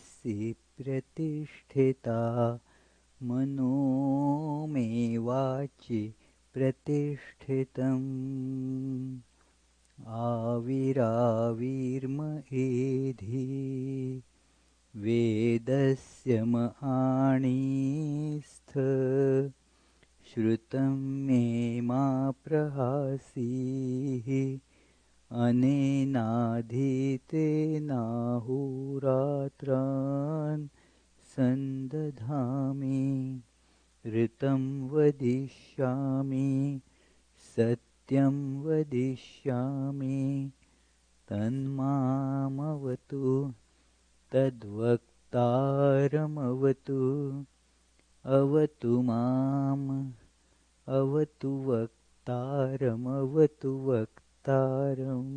मनसि प्रतिष्ठिता मनो मे वाचि प्रतिष्ठितम् आविराविर्म एधि वेदस्य मआणीस्थ श्रुतं मे मा प्रहासीः अनेनाधीतेनाहुरात्रान् सन्दधामि ऋतं वदिष्यामि सत्यं वदिष्यामि तन्मामवतु तद्वक्तारमवतु अवतु माम् अवतु वक्तारमवतु वक्तारम्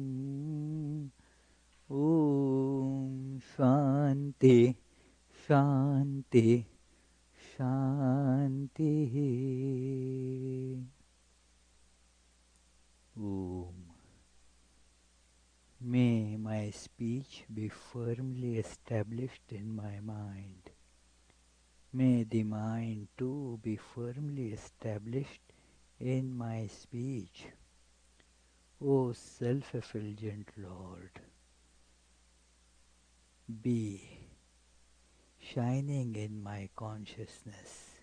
ॐ शान्ति शान्ति शान्तिः Om. May my speech be firmly established in my mind. May the mind too be firmly established in my speech. O self-effulgent Lord, be shining in my consciousness.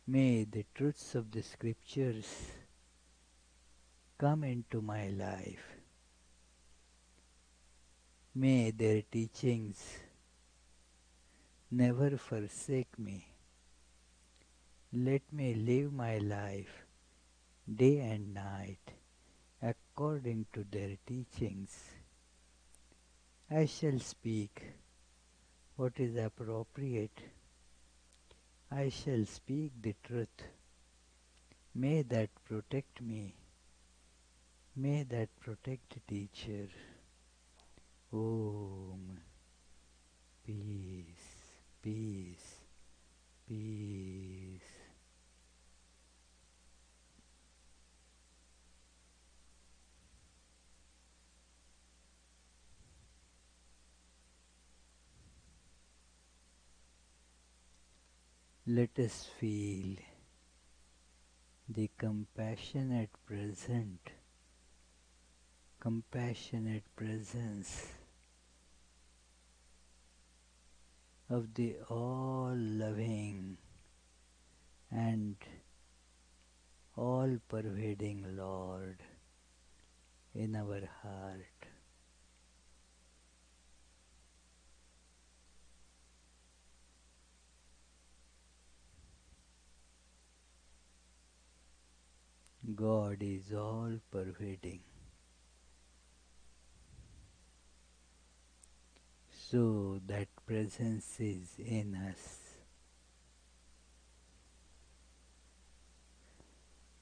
May the truths of the scriptures come into my life. May their teachings never forsake me. Let me live my life day and night according to their teachings. I shall speak what is appropriate. I shall speak the truth. May that protect me. May that protect the teacher. Om. Peace, peace, peace. Let us feel the compassionate presence of the all-loving and all-pervading Lord in our heart. God is all-pervading. So that presence is in us.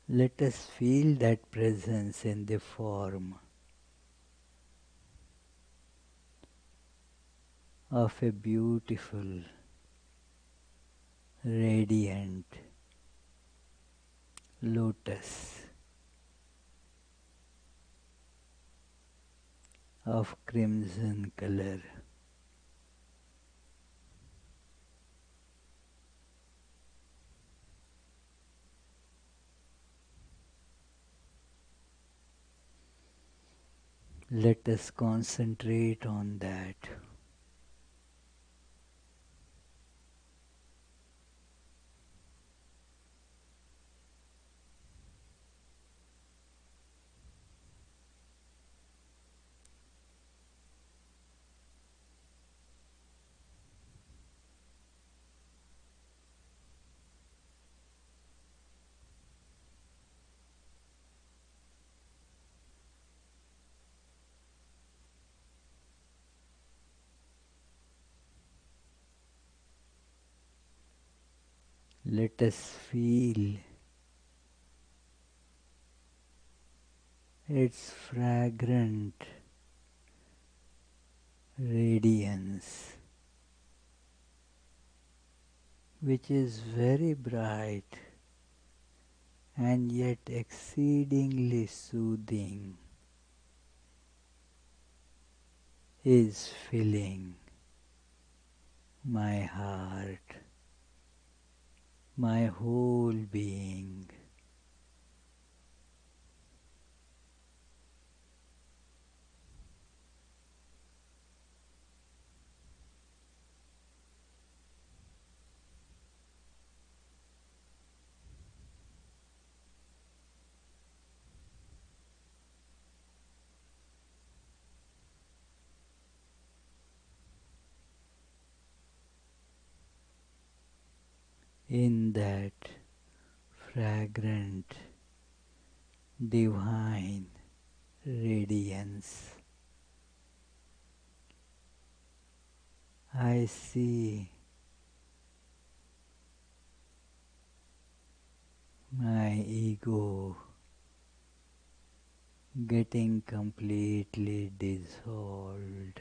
Let us feel that presence in the form of a beautiful, radiant lotus of crimson color. Let us concentrate on that. Let us feel its fragrant radiance, which is very bright and yet exceedingly soothing, is filling my heart, my whole being. In that fragrant, divine radiance, I see my ego getting completely dissolved.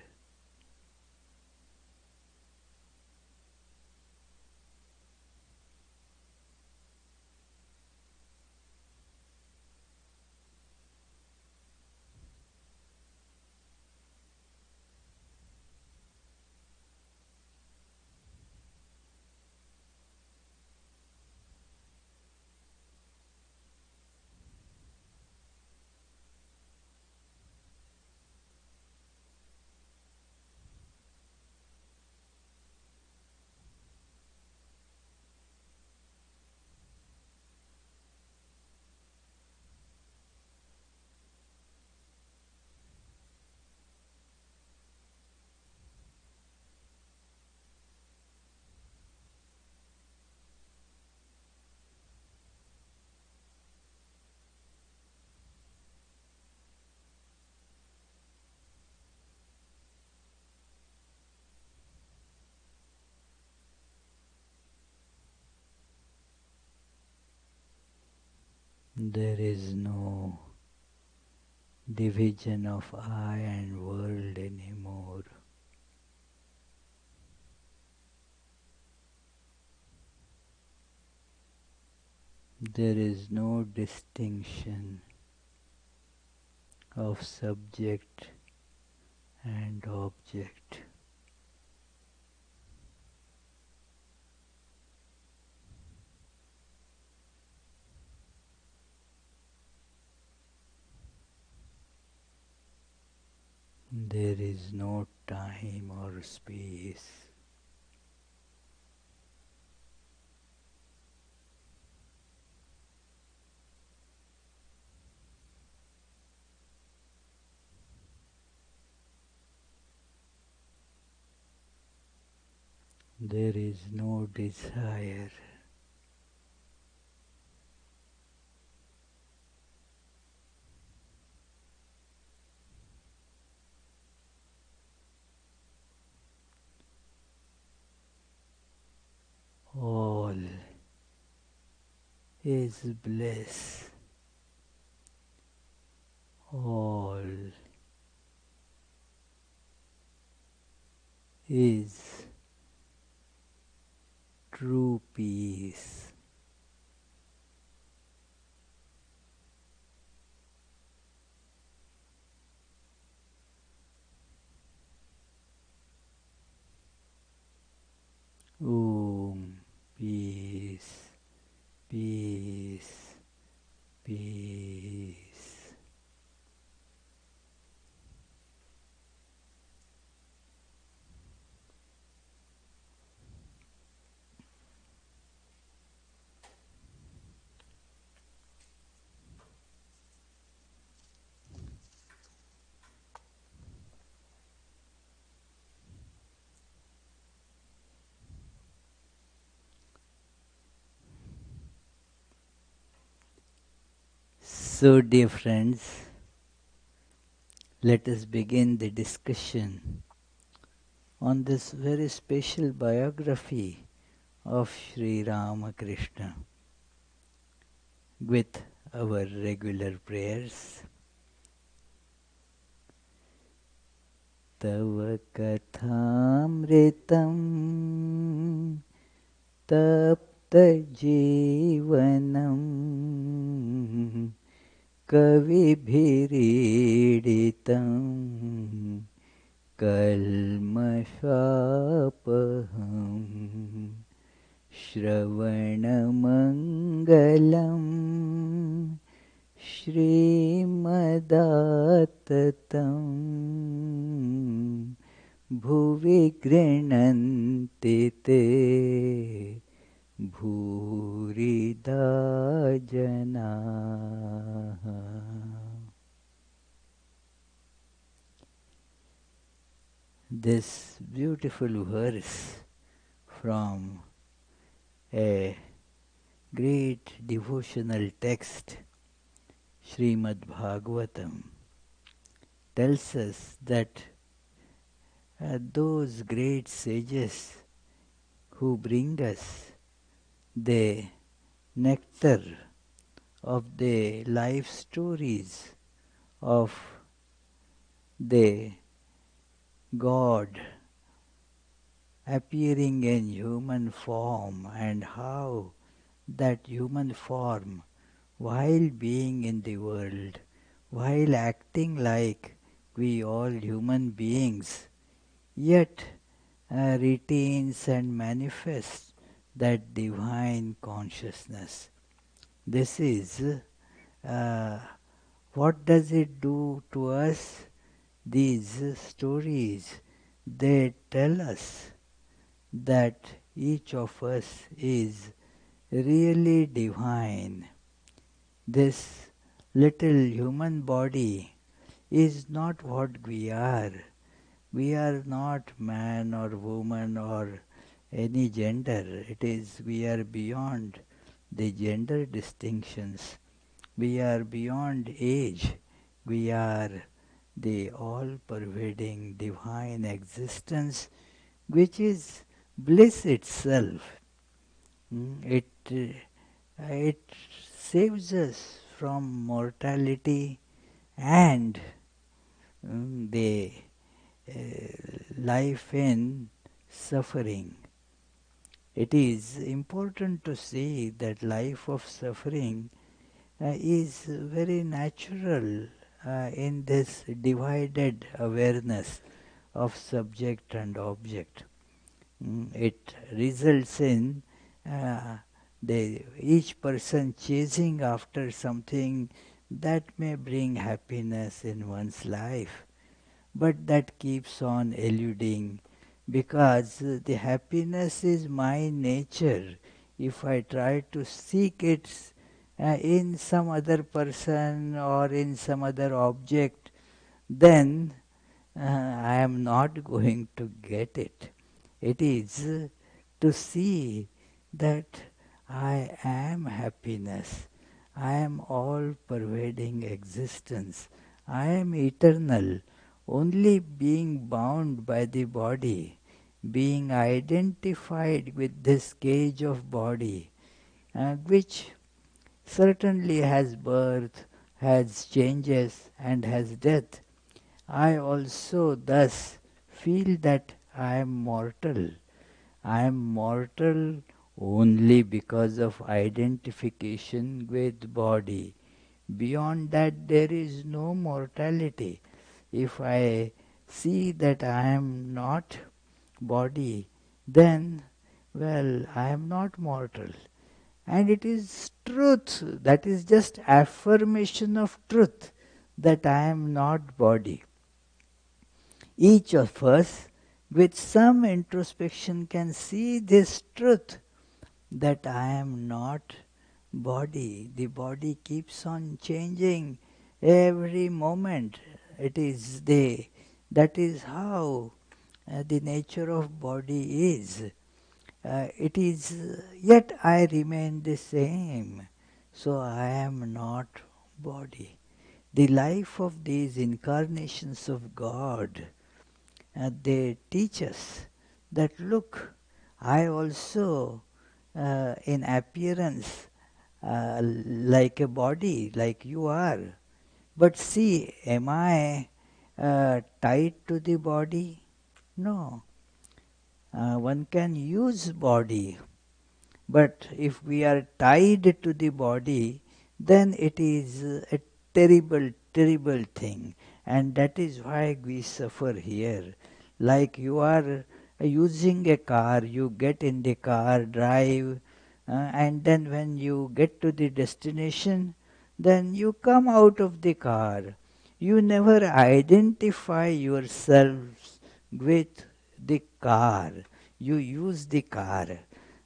There is no division of I and world anymore. There is no distinction of subject and object. There is no time or space. There is no desire. All is bliss. All is true peace. Om, peace, peace, peace. So, dear friends, let us begin the discussion on this very special biography of Sri Ramakrishna with our regular prayers. Tava kathamritam tapta jivanam kavibhiriditam कल्मषापहम् श्रवणमङ्गलम् श्रीमदाततं भुवि गृह्णन्ति ते भूरिदा जनाः. This beautiful verse from a great devotional text, Srimad Bhagavatam, tells us that those great sages who bring us the nectar of the life stories of the God appearing in human form, and how that human form, while being in the world, while acting like we all human beings, yet retains and manifests that divine consciousness. This is what does it do to us? These stories, they tell us that each of us is really divine. This little human body is not what we are. We are not man or woman or any gender. It is, we are beyond the gender distinctions. We are beyond age. We are the all-pervading divine existence, which is bliss itself. It saves us from mortality and the life in suffering. It is important to see that life of suffering is very natural in this divided awareness of subject and object. It results in each person chasing after something that may bring happiness in one's life, but that keeps on eluding, because the happiness is my nature. If I try to seek it in some other person or in some other object, then I am not going to get it. It is to see that I am happiness. I am all pervading existence. I am eternal. Only being bound by the body, being identified with this cage of body, which certainly has birth, has changes, and has death. I also thus feel that I am mortal. I am mortal only because of identification with body. Beyond that, there is no mortality. If I see that I am not body, then, well, I am not mortal. And it is truth, that is just affirmation of truth, that I am not body. Each of us, with some introspection, can see this truth, that I am not body. The body keeps on changing every moment. That is how the nature of body is. It is, yet I remain the same. So I am not body. The life of these incarnations of God, they teach us that look, I also in appearance like a body, like you are. But see, am I tied to the body? No. One can use body, but if we are tied to the body, then it is a terrible, terrible thing. And that is why we suffer here. Like you are using a car, you get in the car, drive, and then when you get to the destination, then you come out of the car. You never identify yourselves with the car. You use the car.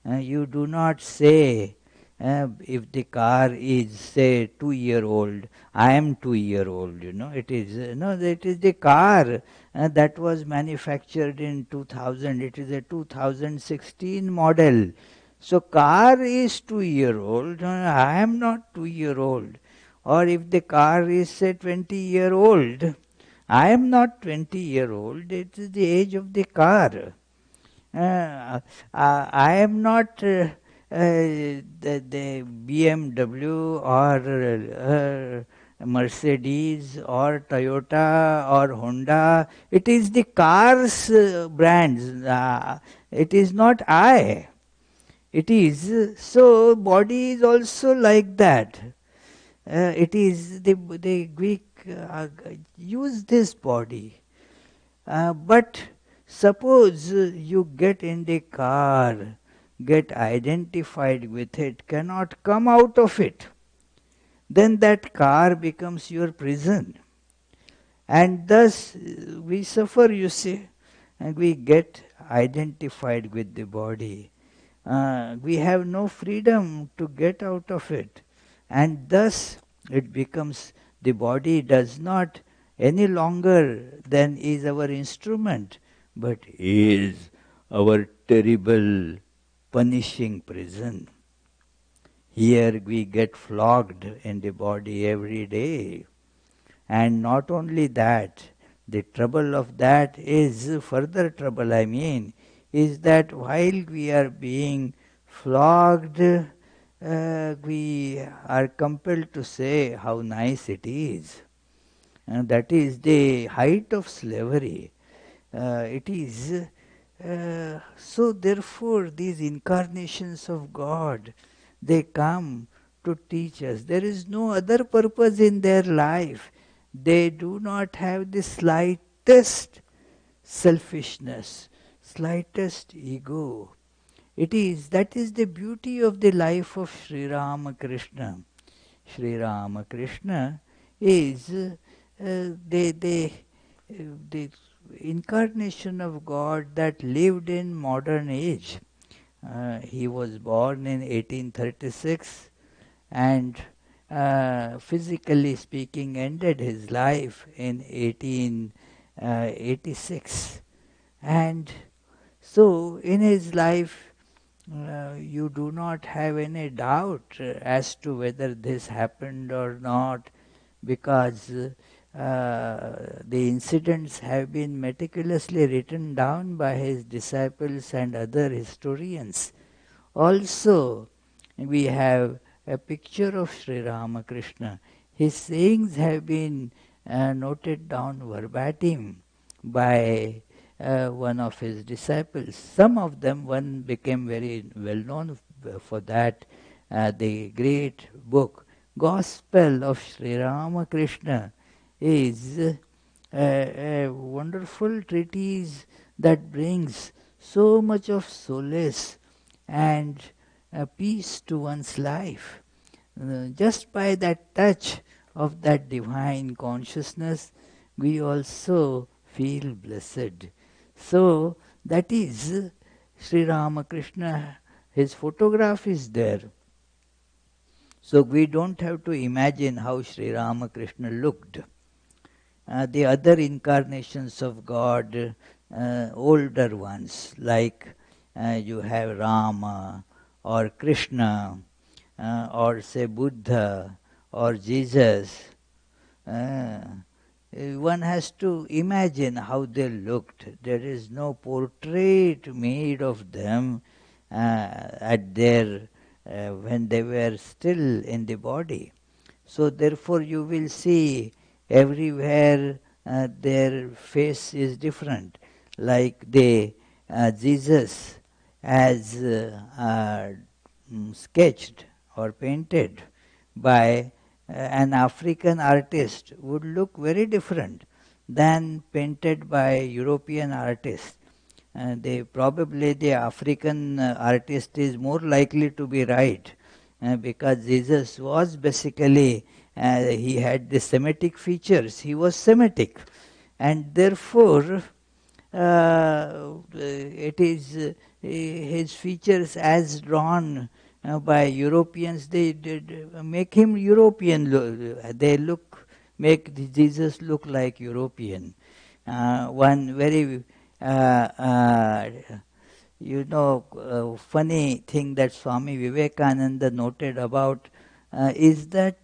You do not say, if the car is say 2 year old, I am 2 year old. It is no, it is the car that was manufactured in 2000. It is a 2016 model. So car is 2 year old. I am not 2 year old. Or if the car is say 20 year old, I am not 20 year old. It is the age of the car. I am not the BMW or Mercedes or Toyota or Honda. It is the cars brands. It is not I. It is so. Body is also like that. It is the Greek use this body. But suppose you get in the car, get identified with it, cannot come out of it, then that car becomes your prison. And thus we suffer, you see, and we get identified with the body. We have no freedom to get out of it. And thus it becomes the body does not any longer then is our instrument, but is our terrible punishing prison. Here we get flogged in the body every day. And not only that, the trouble of that is further trouble, is that while we are being flogged, we are compelled to say how nice it is. And that is the height of slavery. It is so therefore these incarnations of God, they come to teach us. There is no other purpose in their life. They do not have the slightest selfishness, slightest ego. That is the beauty of the life of Sri Ramakrishna. Sri Ramakrishna is the incarnation of God that lived in modern age. He was born in 1836 and physically speaking ended his life in 1886. And so in his life you do not have any doubt as to whether this happened or not, because the incidents have been meticulously written down by his disciples and other historians. Also, we have a picture of Sri Ramakrishna. His sayings have been noted down verbatim by one of his disciples. Some of them, one became very well known for that, the great book Gospel of Sri Ramakrishna is a wonderful treatise that brings so much of solace and peace to one's life. Just by that touch of that divine consciousness, we also feel blessed. So that is Sri Ramakrishna. His photograph is there. So we don't have to imagine how Sri Ramakrishna looked. The other incarnations of God, older ones, like you have Rama or Krishna or say Buddha or Jesus. One has to imagine how they looked. There is no portrait made of them at their when they were still in the body. So therefore you will see everywhere their face is different. Like the Jesus as sketched or painted by an African artist would look very different than painted by European artists. Probably the African artist is more likely to be right, because Jesus was basically, he had the Semitic features. He was Semitic, and therefore it is his features as drawn by Europeans. They make him European. They make Jesus look like European. One very uh, uh, funny thing that Swami Vivekananda noted about is that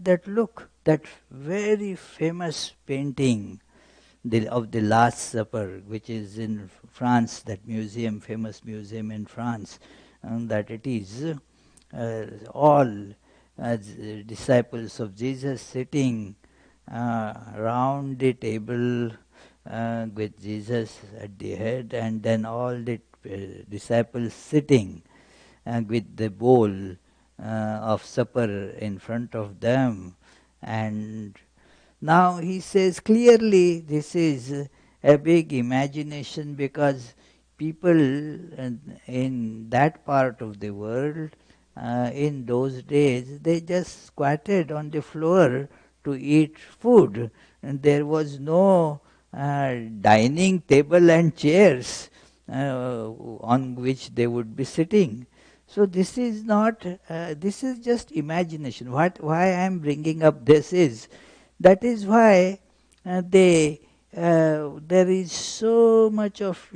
very famous painting of the Last Supper, which is in France, that museum, famous museum in France, that it is all disciples of Jesus sitting round the table with Jesus at the head, and then all the disciples sitting with the bowl of supper in front of them. And now he says clearly this is a big imagination, because people in that part of the world in those days, they just squatted on the floor to eat food, and there was no dining table and chairs on which they would be sitting. So this is not, this is just imagination. Why I am bringing up this is, that is why there is so much of,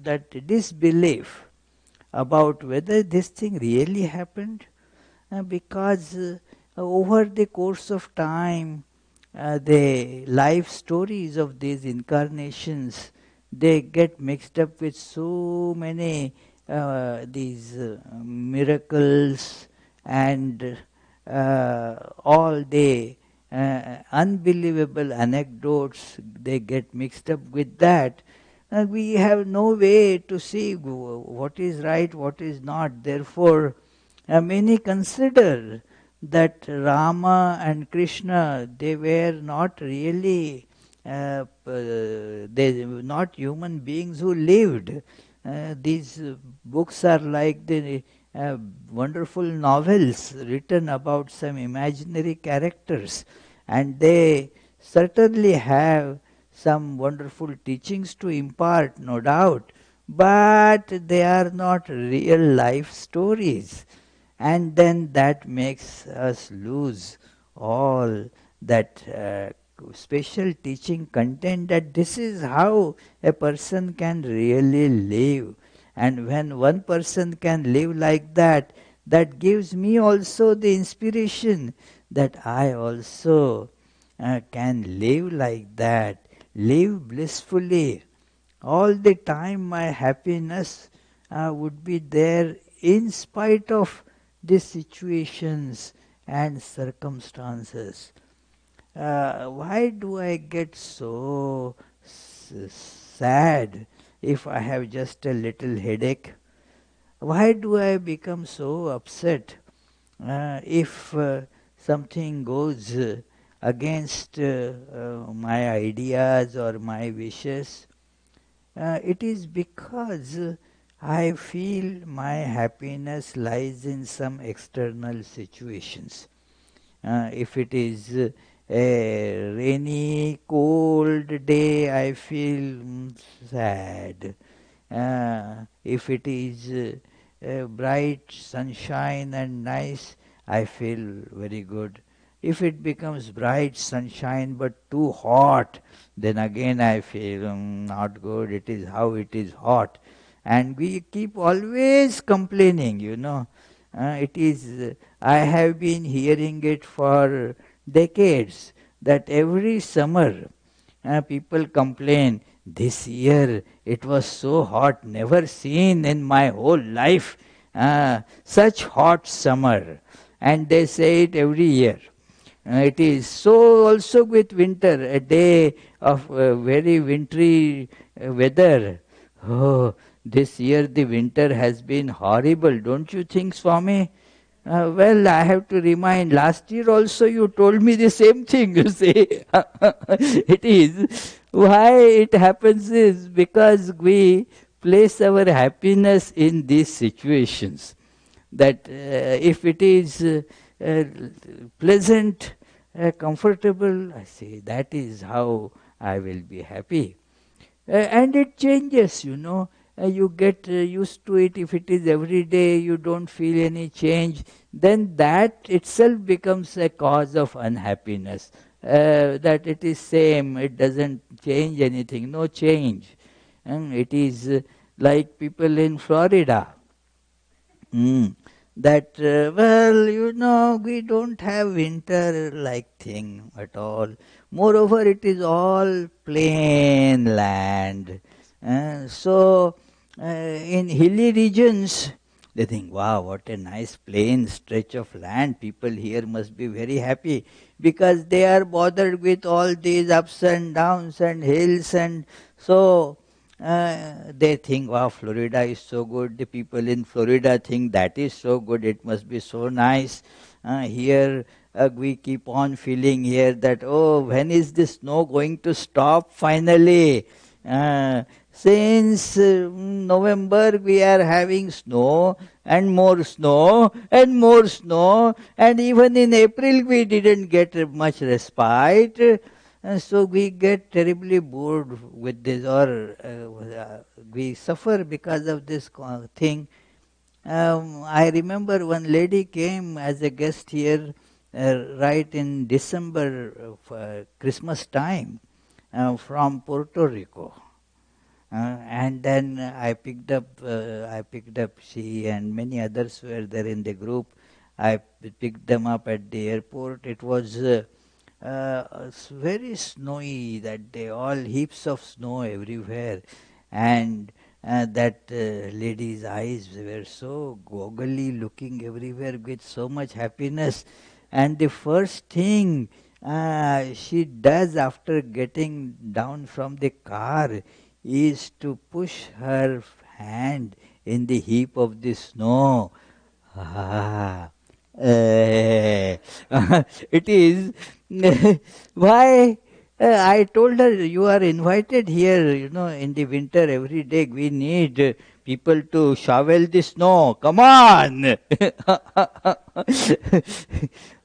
that disbelief about whether this thing really happened, because over the course of time, the life stories of these incarnations, they get mixed up with so many these miracles and all the unbelievable anecdotes. They get mixed up with that. We have no way to see what is right, what is not. Therefore, many consider that Rama and Krishna, they were not really, they were not human beings who lived. These books are like the wonderful novels written about some imaginary characters, and they certainly have some wonderful teachings to impart, no doubt, but they are not real life stories. And then that makes us lose all that special teaching content, that this is how a person can really live. And when one person can live like that, that gives me also the inspiration that I also can live like that, live blissfully. All the time my happiness would be there in spite of the situations and circumstances. Why do I get so sad if I have just a little headache? Why do I become so upset if something goes against my ideas or my wishes? It is because I feel my happiness lies in some external situations. If it is a rainy, cold day, I feel sad. If it is bright sunshine and nice, I feel very good. If it becomes bright sunshine but too hot, then again I feel not good. It is how it is hot. And we keep always complaining. It is, I have been hearing it for decades, that every summer people complain, this year it was so hot, never seen in my whole life such hot summer. And they say it every year. It is so also with winter, a day of very wintry weather. Oh, this year the winter has been horrible, don't you think, Swami? Well, I have to remind, last year also you told me the same thing, you say. It is. Why it happens is because we place our happiness in these situations. That if it is uh, pleasant, comfortable, I say, that is how I will be happy. And it changes, you get used to it. If it is every day you don't feel any change, then that itself becomes a cause of unhappiness. That it is same, it doesn't change anything, no change. And it is like people in Florida. Mm. That, well, we don't have winter like thing at all. Moreover, it is all plain land. In hilly regions, they think, wow, what a nice plain stretch of land. People here must be very happy because they are bothered with all these ups and downs and hills, and so they think, wow, Florida is so good. The people in Florida think that is so good. It must be so nice. Here, we keep on feeling here that, oh, when is the snow going to stop finally? Since November, we are having snow and more snow and more snow, and even in April, we didn't get much respite. So we get terribly bored with this, or we suffer because of this thing. I remember one lady came as a guest here right in December of Christmas time from Puerto Rico. And then I picked up she and many others were there in the group. I picked them up at the airport. It was very snowy that day, all heaps of snow everywhere. And that lady's eyes were so goggly looking everywhere with so much happiness. And the first thing she does after getting down from the car is to push her hand in the heap of the snow. Ah, eh, it is. Why? I told her, you are invited here, in the winter every day. We need people to shovel the snow. Come on!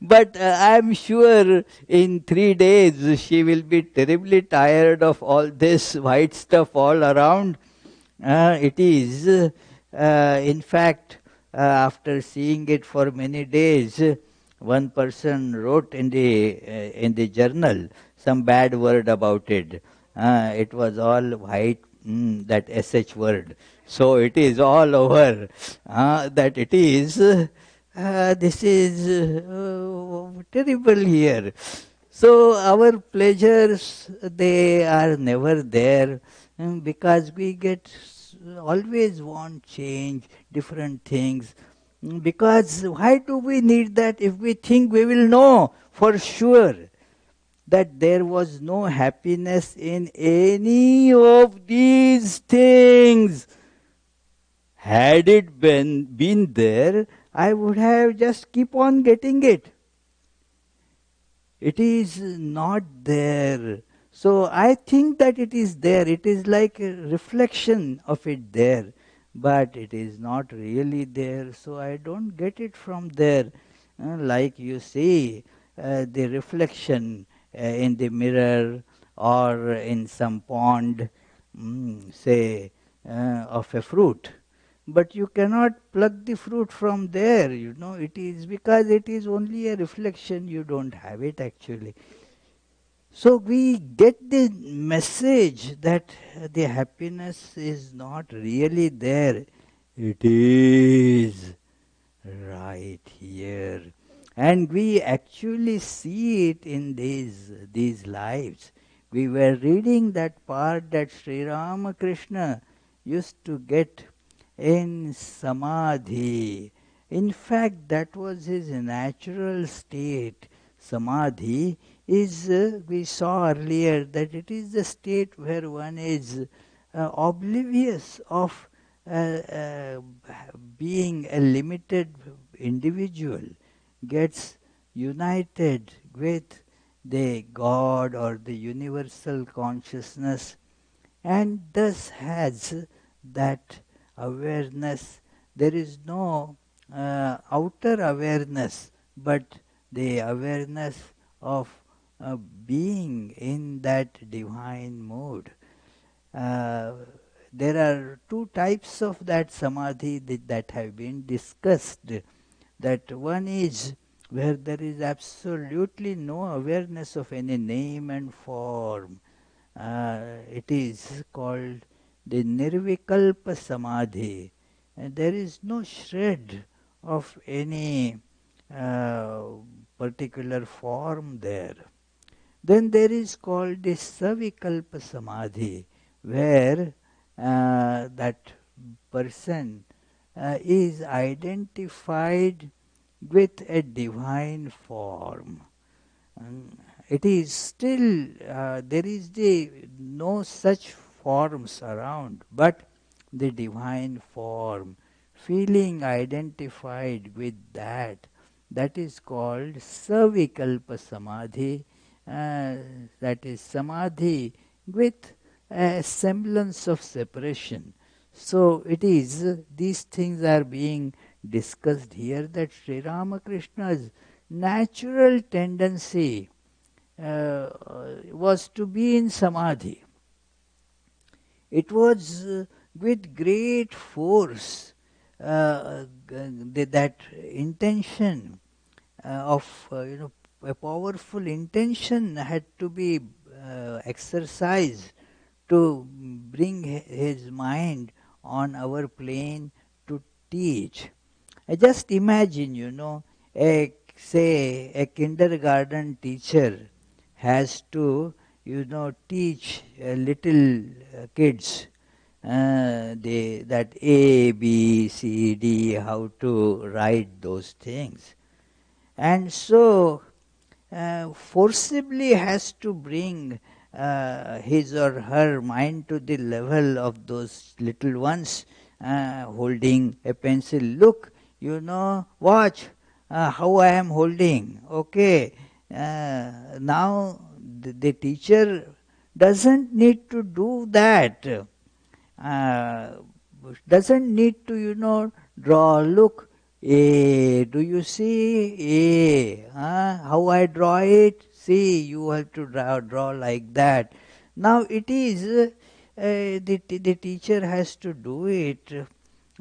But I'm sure in 3 days she will be terribly tired of all this white stuff all around. It is, in fact, after seeing it for many days, one person wrote in the journal some bad word about it. It was all white, that sh word. So it is all over. That it is. This is terrible here. So our pleasures, they are never there, because we always want change, different things. Because why do we need that if we think we will know for sure that there was no happiness in any of these things? Had it been there, I would have just keep on getting it. It is not there. So I think that it is there. It is like a reflection of it there, but it is not really there. So I don't get it from there. Like you see the reflection in the mirror or in some pond, say, of a fruit. But you cannot pluck the fruit from there, it is because it is only a reflection, you don't have it actually. So we get the message that the happiness is not really there. It is right here. And we actually see it in these lives. We were reading that part that Sri Ramakrishna used to get in samadhi. In fact, that was his natural state. Samadhi is, we saw earlier, that it is the state where one is oblivious of uh, uh, being a limited individual gets united with the God or the universal consciousness and thus has that awareness. There is no outer awareness, but the awareness of being in that divine mood. Uh, there are two types of that samadhi that have been discussed. That one is where there is absolutely no awareness of any name and form. It is called the Nirvikalpa Samadhi. And there is no shred of any uh, particular form there. Then there is called the Savikalpa Samadhi, where that person is identified with a divine form. And it is still, there is no such forms around, but the divine form, feeling identified with that, that is called Savikalpa Samadhi, uh, that is Samadhi with a semblance of separation. So it is, these things are being discussed here, that Sri Ramakrishna's natural tendency was to be in samadhi. It was with great force that intention of a powerful intention had to be exercised to bring his mind on our plane to teach. I just imagine, say a kindergarten teacher has to, teach little kids that A, B, C, D, how to write those things. And so forcibly has to bring his or her mind to the level of those little ones holding a pencil. Look, watch how I am holding. Okay, now the teacher doesn't need to do that. Uh, doesn't need to, draw. Look, A, do you see? A, how I draw it? See, you have to draw like that. Now it is, the teacher has to do it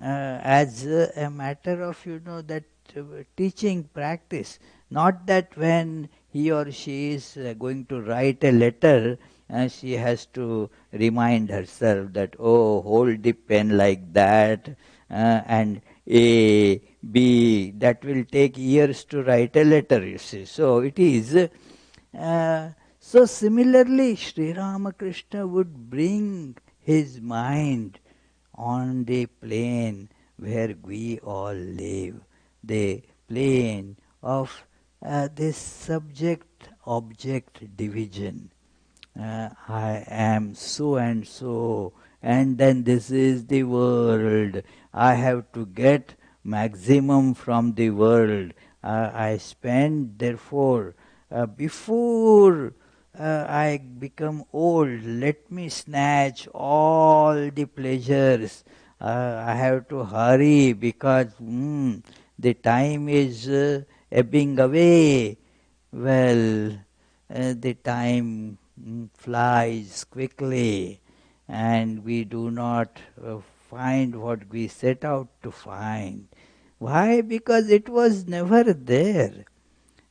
as a matter of, that teaching practice. Not that when he or she is going to write a letter, she has to remind herself that, oh, hold the pen like that, and A, B, that will take years to write a letter, you see. So it is. So similarly, Sri Ramakrishna would bring his mind on the plane where we all live, the plane of this subject object division. I am so and so, and then this is the world. I have to get maximum from the world. I spend, therefore, before I become old, let me snatch all the pleasures. I have to hurry because the time is ebbing away. Well, the time flies quickly and we do not find what we set out to find. Why? Because it was never there.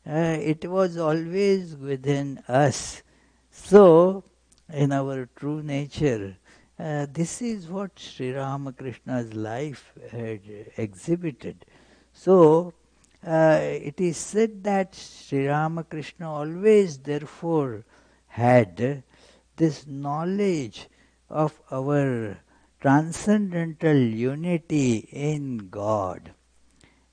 It was always within us. So, in our true nature, this is what Sri Ramakrishna's life had exhibited. So, it is said that Sri Ramakrishna always, therefore, had this knowledge of our transcendental unity in God.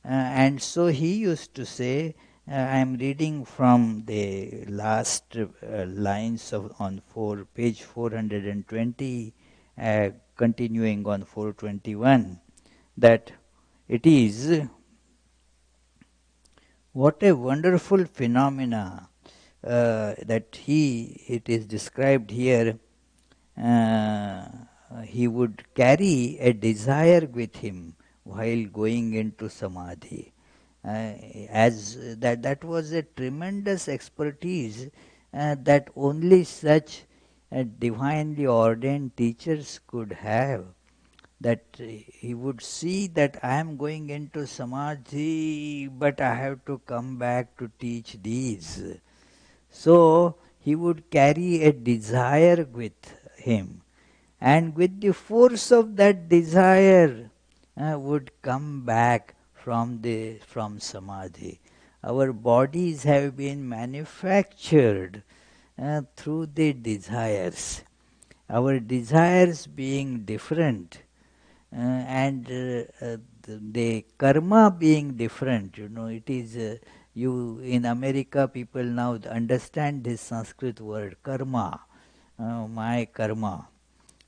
And so he used to say, I am reading from the last lines on page 420, continuing on 421, that it is What a wonderful phenomena that it is described here. uh, he would carry a desire with him while going into samadhi. As that was a tremendous expertise that only such divinely ordained teachers could have. That he would see that I am going into samadhi, but I have to come back to teach these. So he would carry a desire with him, and with the force of that desire would come back from samadhi. Our bodies have been manufactured through the desires. Our desires being different, and the karma being different. It is you in America. People now understand this Sanskrit word karma, my karma.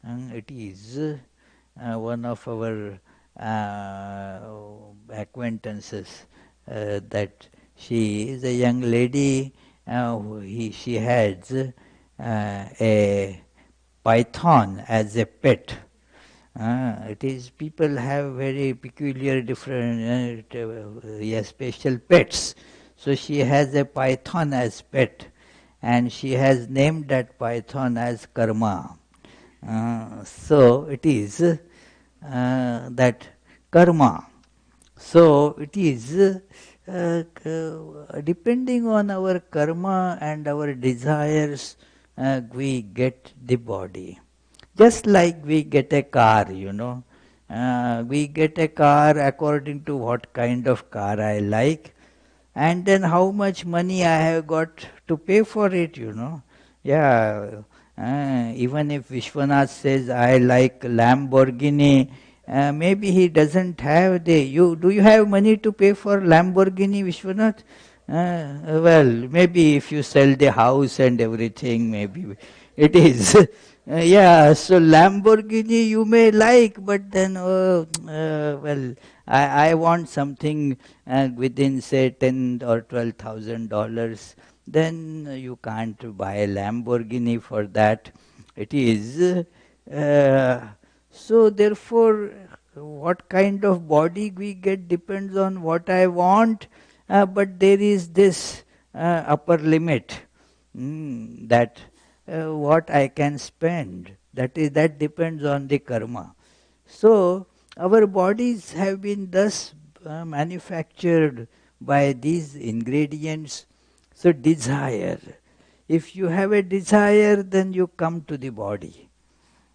It is one of our acquaintances that she is a young lady. She has a python as a pet. It is people have very peculiar, different, yes, special pets. So she has a python as pet, and she has named that python as Karma. So it is that karma. So it is depending on our karma and our desires, we get the body. Just like we get a car. We get a car according to what kind of car I like, and then how much money I have got to pay for it. Yeah, even if Vishwanath says I like Lamborghini, maybe he doesn't have do you have money to pay for Lamborghini, Vishwanath? Well, maybe if you sell the house and everything, maybe it is. Yeah, so Lamborghini you may like, but then, well, I want something within say $10,000 or $12,000. Then you can't buy a Lamborghini for that. It is so. Therefore, what kind of body we get depends on what I want, but there is this upper limit, that what I can spend. That depends on the karma. So our bodies have been thus manufactured by these ingredients. So desire. If you have a desire, then you come to the body.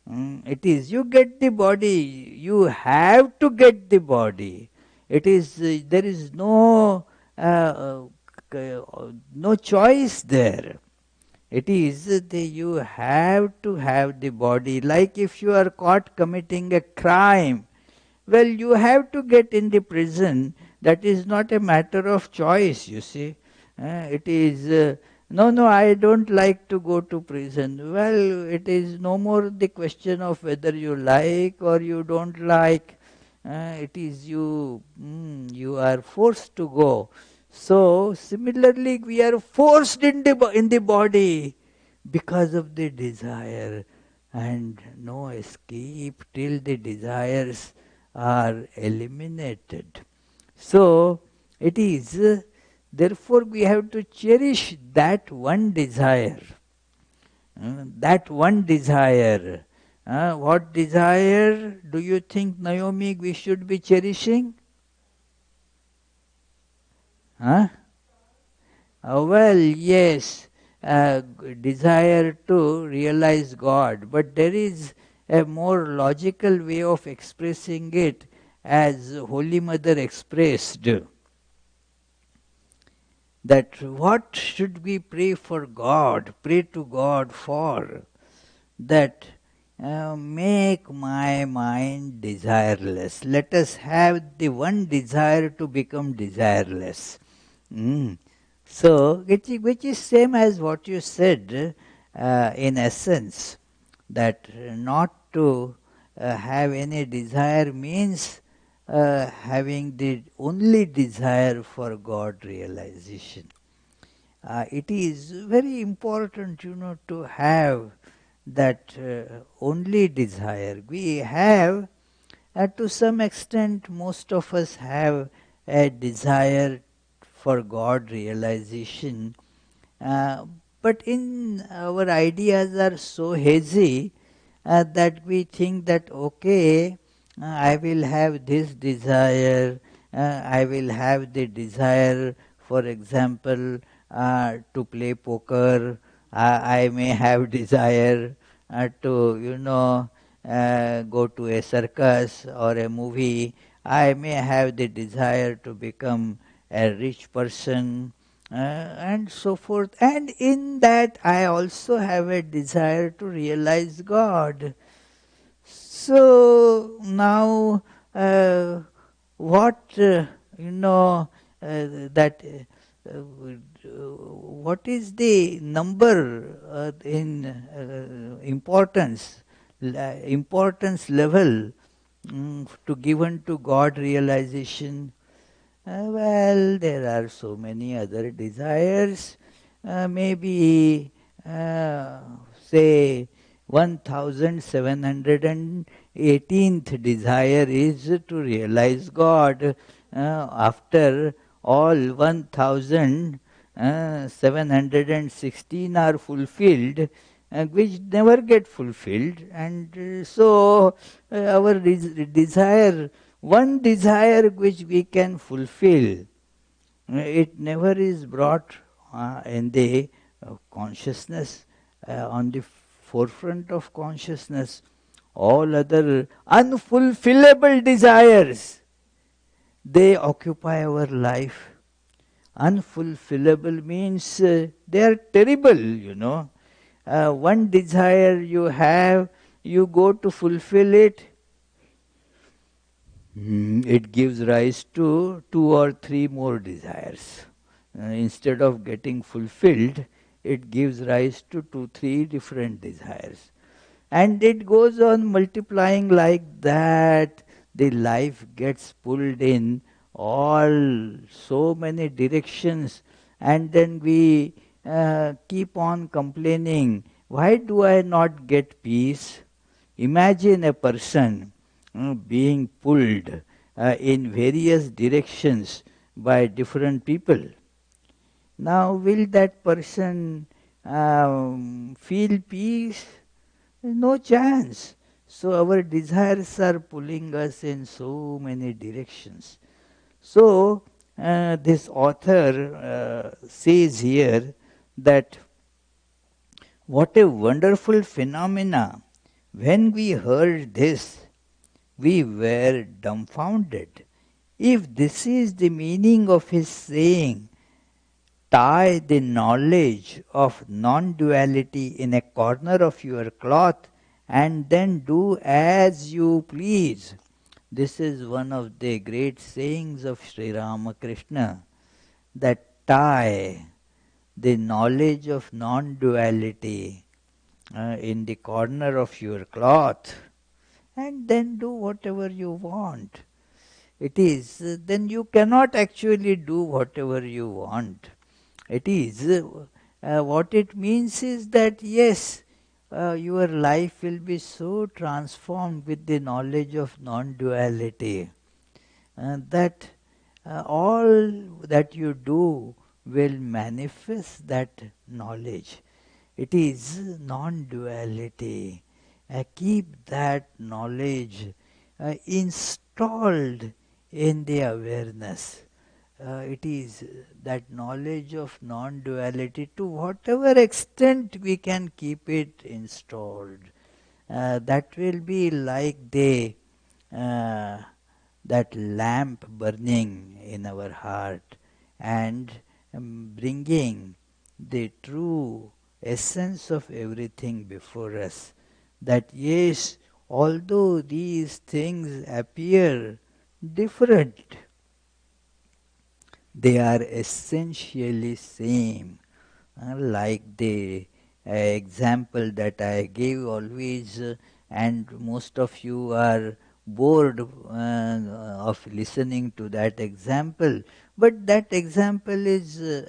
It is you get the body. You have to get the body. It is there is no choice there. It is that you have to have the body. Like if you are caught committing a crime, well, you have to get in the prison. That is not a matter of choice, you see. It is, no, I don't like to go to prison. Well, it is no more the question of whether you like or you don't like. It is you are forced to go. So, similarly, we are forced in the body because of the desire, and no escape till the desires are eliminated. So it is, therefore we have to cherish that one desire. That one desire. What desire do you think, Naomi, we should be cherishing? Huh? Well, yes, desire to realize God, but there is a more logical way of expressing it, as Holy Mother expressed, that what should we pray for God, pray to God for? That make my mind desireless. Let us have the one desire to become desireless. Mm. So, which is same as what you said, in essence, that not to have any desire means having the only desire for God realization. It is very important, to have that only desire. We have, to some extent, most of us have a desire for God realization, uh, but in our ideas are so hazy that we think that okay, I will have this desire, I will have the desire, for example, to play poker, I may have desire to, go to a circus or a movie, I may have the desire to become a rich person, and so forth. And in that, I also have a desire to realize God. So now, what that what is the number in importance level to given to God realization? Well, there are so many other desires. Maybe, uh, say, 1718th desire is to realize God. After all 1716 are fulfilled, which never get fulfilled, and so our desire, one desire which we can fulfill, it never is brought in the consciousness, on the forefront of consciousness. All other unfulfillable desires, they occupy our life. Unfulfillable means they are terrible, one desire you have, you go to fulfill it, it gives rise to two or three more desires. Instead of getting fulfilled, it gives rise to two, three different desires. And it goes on multiplying like that. The life gets pulled in all so many directions, and then we keep on complaining, why do I not get peace? Imagine a person being pulled in various directions by different people. Now, will that person feel peace? No chance. So, our desires are pulling us in so many directions. So, this author says here that what a wonderful phenomena. When we heard this, we were dumbfounded. If this is the meaning of his saying, tie the knowledge of non duality in a corner of your cloth and then do as you please. This is one of the great sayings of Sri Ramakrishna, that tie the knowledge of non duality in the corner of your cloth and then do whatever you want. It is, then you cannot actually do whatever you want. It is, what it means is that yes, your life will be so transformed with the knowledge of non duality that all that you do will manifest that knowledge. It is non duality. Keep that knowledge installed in the awareness. It is that knowledge of non duality, to whatever extent we can keep it installed. That will be like uh, that lamp burning in our heart and bringing the true essence of everything before us. That yes, although these things appear different, they are essentially same. Like the example that I gave always, and most of you are bored of listening to that example, but that example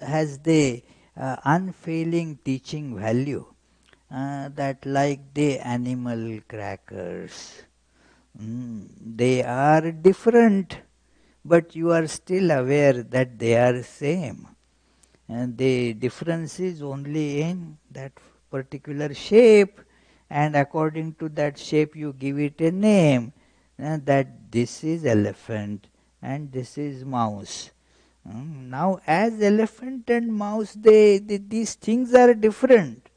has the unfailing teaching value, that like the animal crackers. They are different, but you are still aware that they are same. And the difference is only in that particular shape, and according to that shape you give it a name, that this is elephant and this is mouse. Now as elephant and mouse, these things are different,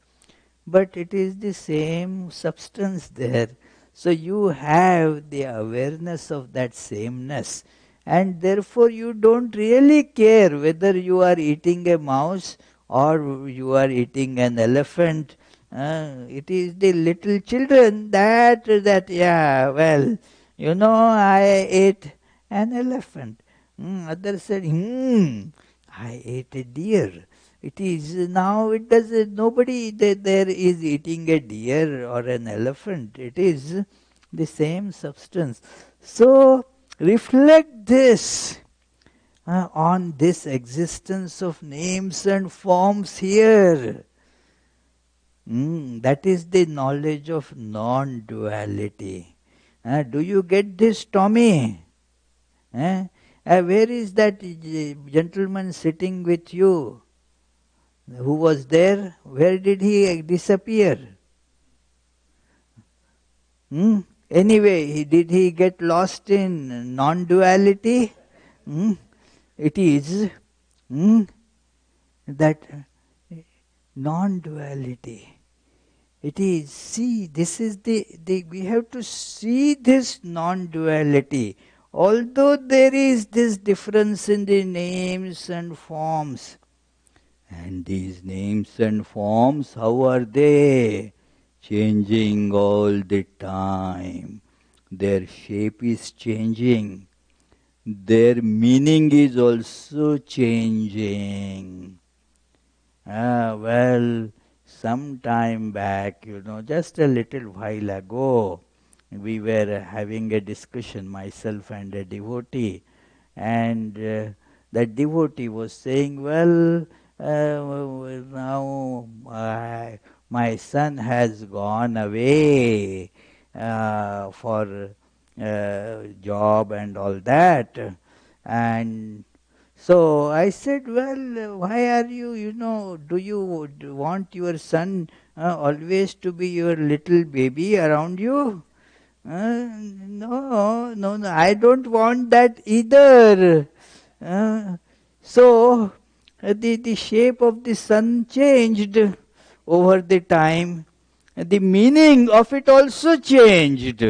but it is the same substance there. So you have the awareness of that sameness, and therefore you don't really care whether you are eating a mouse or you are eating an elephant. It is the little children that yeah, well, I ate an elephant. Others said, I ate a deer. It is now, it does nobody there is eating a deer or an elephant. It is the same substance. So reflect this on this existence of names and forms here. That is the knowledge of non-duality. Do you get this, Tommy? Where is that gentleman sitting with you? Who was there? Where did he disappear? Hmm? Anyway, did he get lost in non-duality? Hmm? It is that non-duality. It is, see, this is we have to see this non-duality. Although there is this difference in the names and forms, and these names and forms, how are they? Changing all the time. Their shape is changing. Their meaning is also changing. Well, some time back, just a little while ago, we were having a discussion, myself and a devotee, and that devotee was saying, well, now my son has gone away for job and all that, and so I said, well, why are you, do you want your son always to be your little baby around you? No, no, no, I don't want that either. Uh, so the shape of the sun changed over the time. The meaning of it also changed.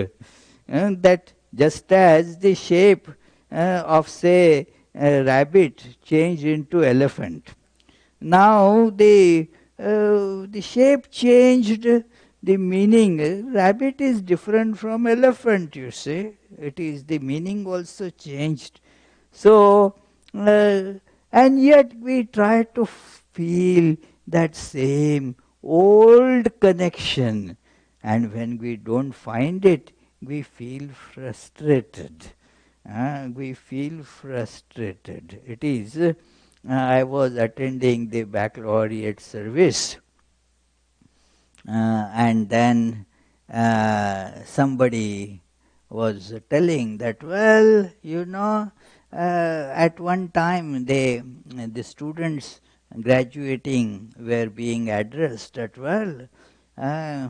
That just as the shape of, say, a rabbit changed into elephant. Now the shape changed, the meaning. Rabbit is different from elephant, you see. It is the meaning also changed. So, and yet we try to feel that same old connection. And when we don't find it, we feel frustrated. We feel frustrated. It is, I was attending the baccalaureate service, and then somebody was telling that, well, at one time the students graduating were being addressed that, well, uh,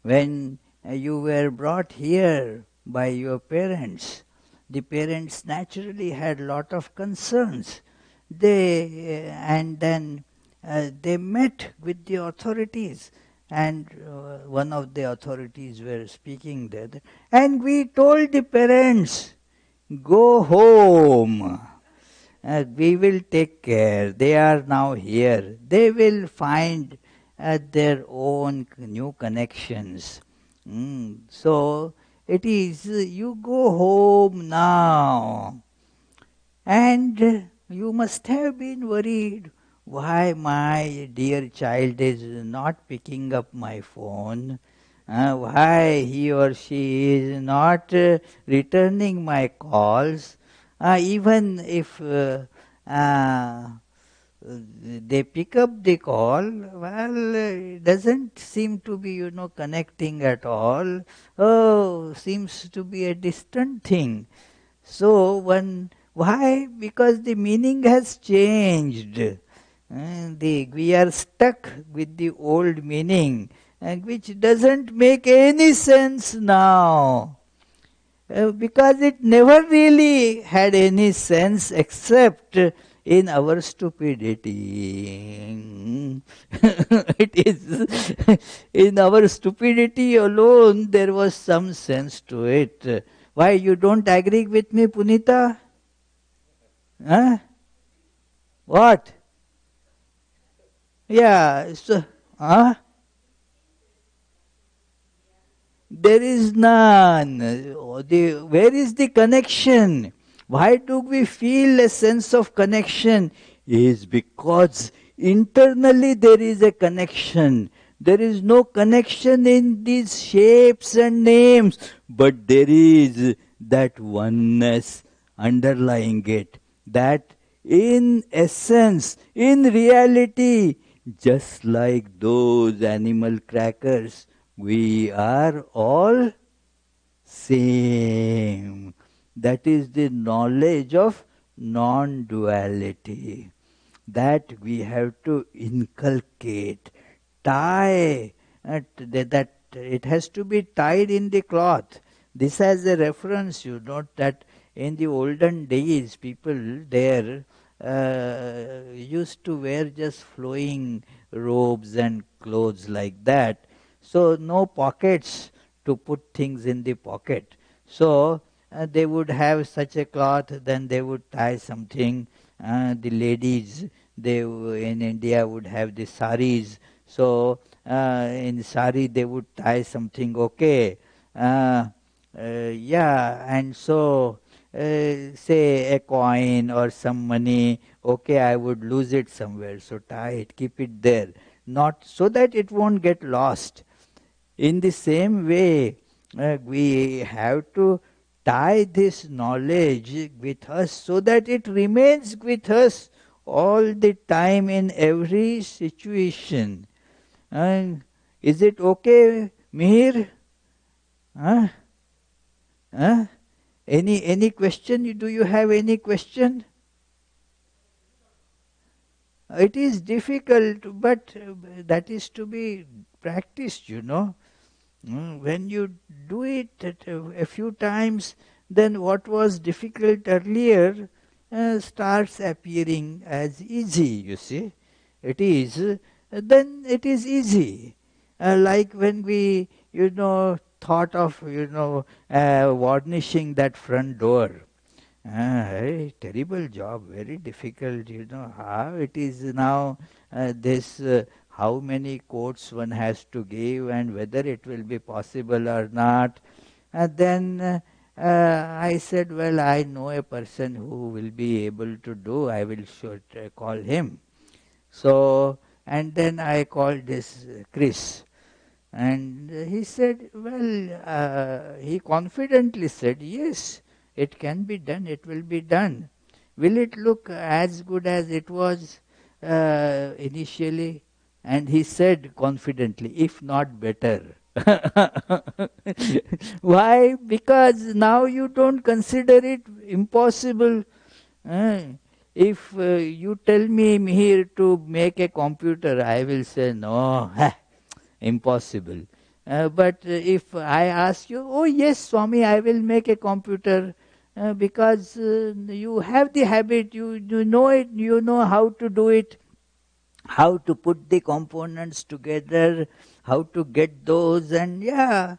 when you were brought here by your parents, the parents naturally had lot of concerns. And then they met with the authorities, and one of the authorities were speaking there, and we told the parents, go home. We will take care. They are now here. They will find their own new connections. So it is, you go home now. And you must have been worried, why my dear child is not picking up my phone. Why he or she is not returning my calls, even if they pick up the call, well, it doesn't seem to be, connecting at all. Oh, seems to be a distant thing. So why? Because the meaning has changed. We are stuck with the old meaning, and which doesn't make any sense now. Because it never really had any sense except in our stupidity. It is in our stupidity alone there was some sense to it. Why you don't agree with me, Punita? Huh? What? Yeah, so, huh? There is none. Where is the connection? Why do we feel a sense of connection? Is because internally there is a connection. There is no connection in these shapes and names, but there is that oneness underlying it. That in essence, in reality, just like those animal crackers, we are all same. That is the knowledge of non duality that we have to inculcate, tie, that it has to be tied in the cloth. This has a reference, that in the olden days, people there used to wear just flowing robes and clothes like that. So, no pockets to put things in the pocket. So, they would have such a cloth, then they would tie something. The ladies, in India would have the saris. So, in sari they would tie something, okay. Uh, yeah, and so say a coin or some money, okay, I would lose it somewhere, so tie it, keep it there, not so that it won't get lost. In the same way, we have to tie this knowledge with us so that it remains with us all the time in every situation. And is it okay, Mihir? Huh? Huh? Any question? Do you have any question? It is difficult, but that is to be practiced. When you do it a few times, then what was difficult earlier starts appearing as easy, you see. Then it is easy. Like when we, thought of, varnishing that front door. Very terrible job, very difficult. How it is now, how many quotes one has to give and whether it will be possible or not. And then I said, well, I know a person who will be able to do, I will should call him. So, and then I called this Chris. And he said, well, he confidently said, yes, it can be done, it will be done. Will it look as good as it was initially? And he said confidently, if not better. Why? Because now you don't consider it impossible. Uh, if you tell me here to make a computer, I will say, no, impossible. But if I ask you, oh yes, Swami, I will make a computer, because you have the habit, you know it, you know how to do it, how to put the components together, how to get those, and yeah.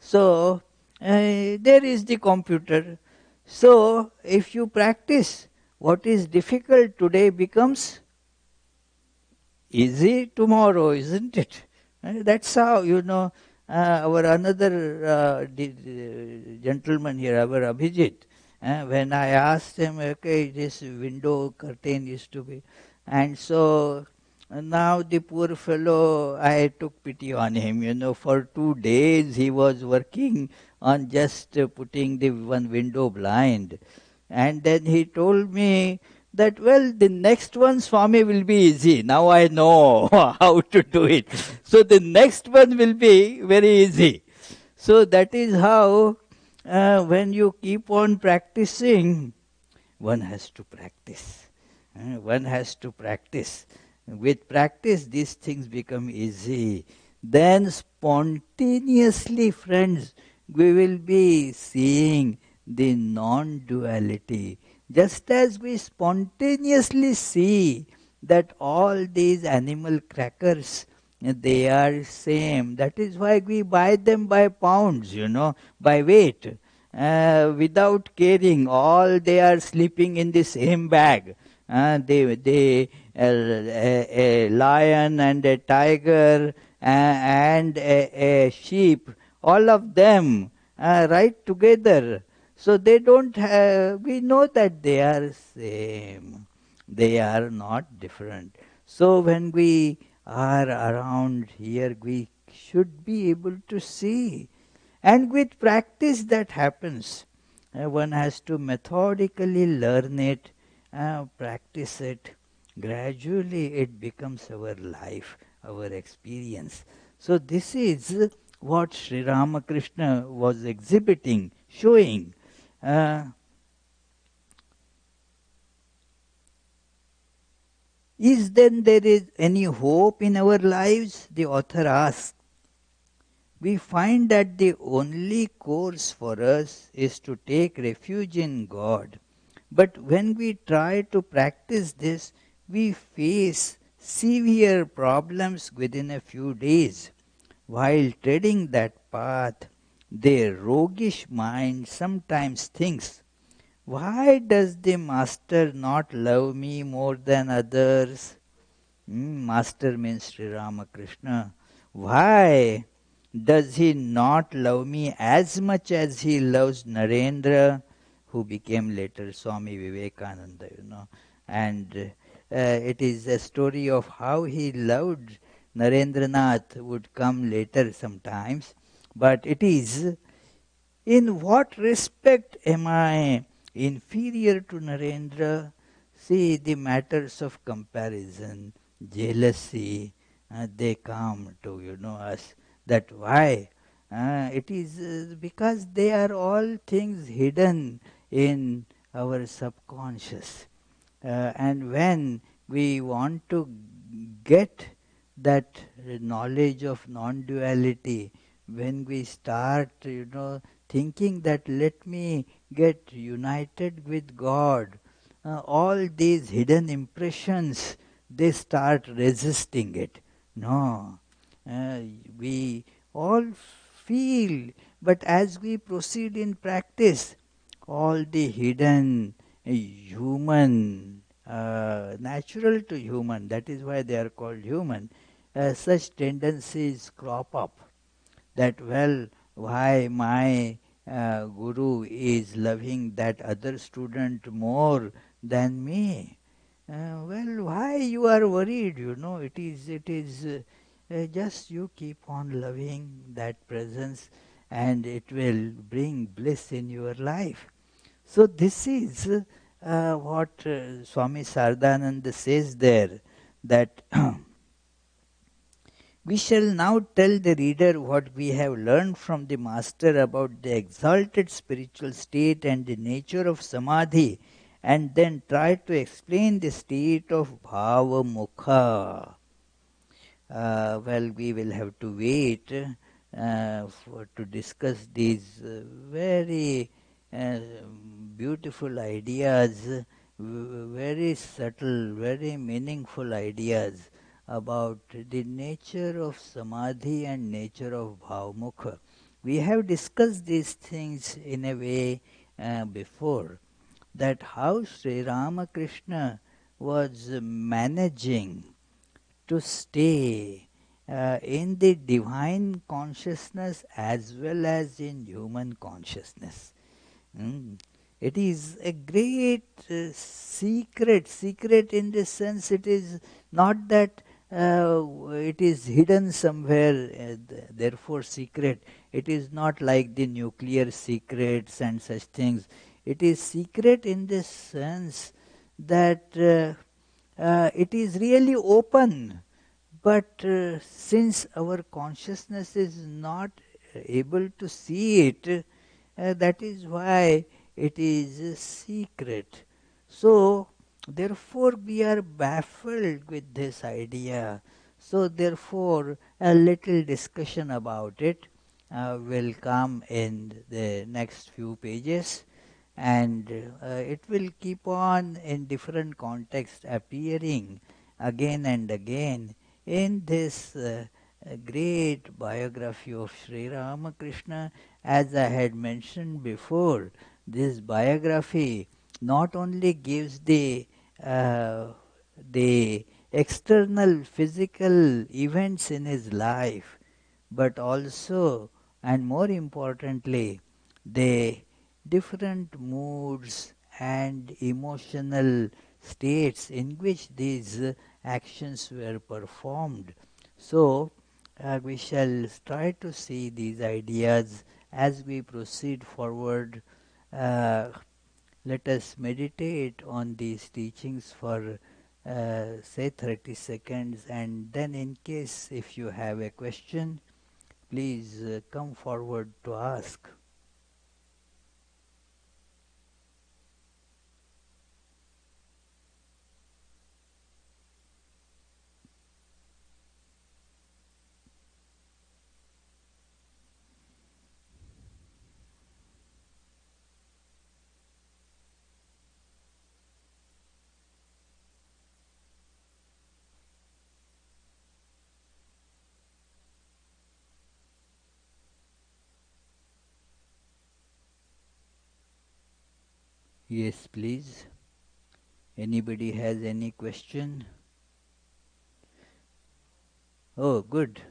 So there is the computer. So if you practice, what is difficult today becomes easy tomorrow, isn't it? That's how, our another gentleman here, our Abhijit, when I asked him, okay, this window curtain is to be, and so Now the poor fellow, I took pity on him. For 2 days he was working on just putting the one window blind. And then he told me that, well, the next one, Swami, will be easy. Now I know how to do it. So the next one will be very easy. So that is how, when you keep on practicing, one has to practice. One has to practice. With practice, these things become easy. Then spontaneously, friends, we will be seeing the non-duality. Just as we spontaneously see that all these animal crackers, they are same. That is why we buy them by pounds, by weight, without caring. All they are sleeping in the same bag. A lion and a tiger and a sheep, all of them right together. So they don't have, we know that they are same. They are not different. So when we are around here, we should be able to see. And with practice that happens. One has to methodically learn it, practice it. Gradually it becomes our life, our experience. So this is what Sri Ramakrishna was exhibiting, showing. Uh, is then there is any hope in our lives? The author asks. We find that the only course for us is to take refuge in God. But when we try to practice this, we face severe problems within a few days. While treading that path, their roguish mind sometimes thinks, why does the Master not love me more than others? Master means Sri Ramakrishna. Why does he not love me as much as he loves Narendra, who became later Swami Vivekananda? And it is a story of how he loved Narendranath would come later sometimes. But it is, in what respect am I inferior to Narendra? See, the matters of comparison, jealousy, they come to us. That why? It is because they are all things hidden in our subconscious. And when we want to get that knowledge of non-duality, when we start, thinking that let me get united with God, all these hidden impressions, they start resisting it. No, uh, we all feel, but as we proceed in practice, all the hidden human, natural to human, that is why they are called human, such tendencies crop up. That, well, why my guru is loving that other student more than me? Well, why you are worried? It is just you keep on loving that presence, and it will bring bliss in your life. So this is what Swami Saradananda says there, that we shall now tell the reader what we have learned from the Master about the exalted spiritual state and the nature of Samadhi, and then try to explain the state of Bhava Mukha. Well, we will have to wait to discuss these very uh, beautiful ideas, very subtle, very meaningful ideas about the nature of samadhi and nature of bhavamukha. We have discussed these things in a way before, that how Sri Ramakrishna was managing to stay in the divine consciousness as well as in human consciousness. Mm. It is a great secret in the sense, it is not that it is hidden somewhere, therefore secret. It is not like the nuclear secrets and such things. It is secret in this sense that it is really open, but since our consciousness is not able to see it, that is why it is a secret. So, therefore, we are baffled with this idea. So, therefore, a little discussion about it will come in the next few pages, and it will keep on in different contexts appearing again and again in this great biography of Sri Ramakrishna. As I had mentioned before, this biography not only gives the external physical events in his life, but also and more importantly the different moods and emotional states in which these actions were performed. So, we shall try to see these ideas as we proceed forward. Uh, Let us meditate on these teachings for say 30 seconds, and then, in case if you have a question, please come forward to ask. Yes, please. Anybody has any question? Oh, good.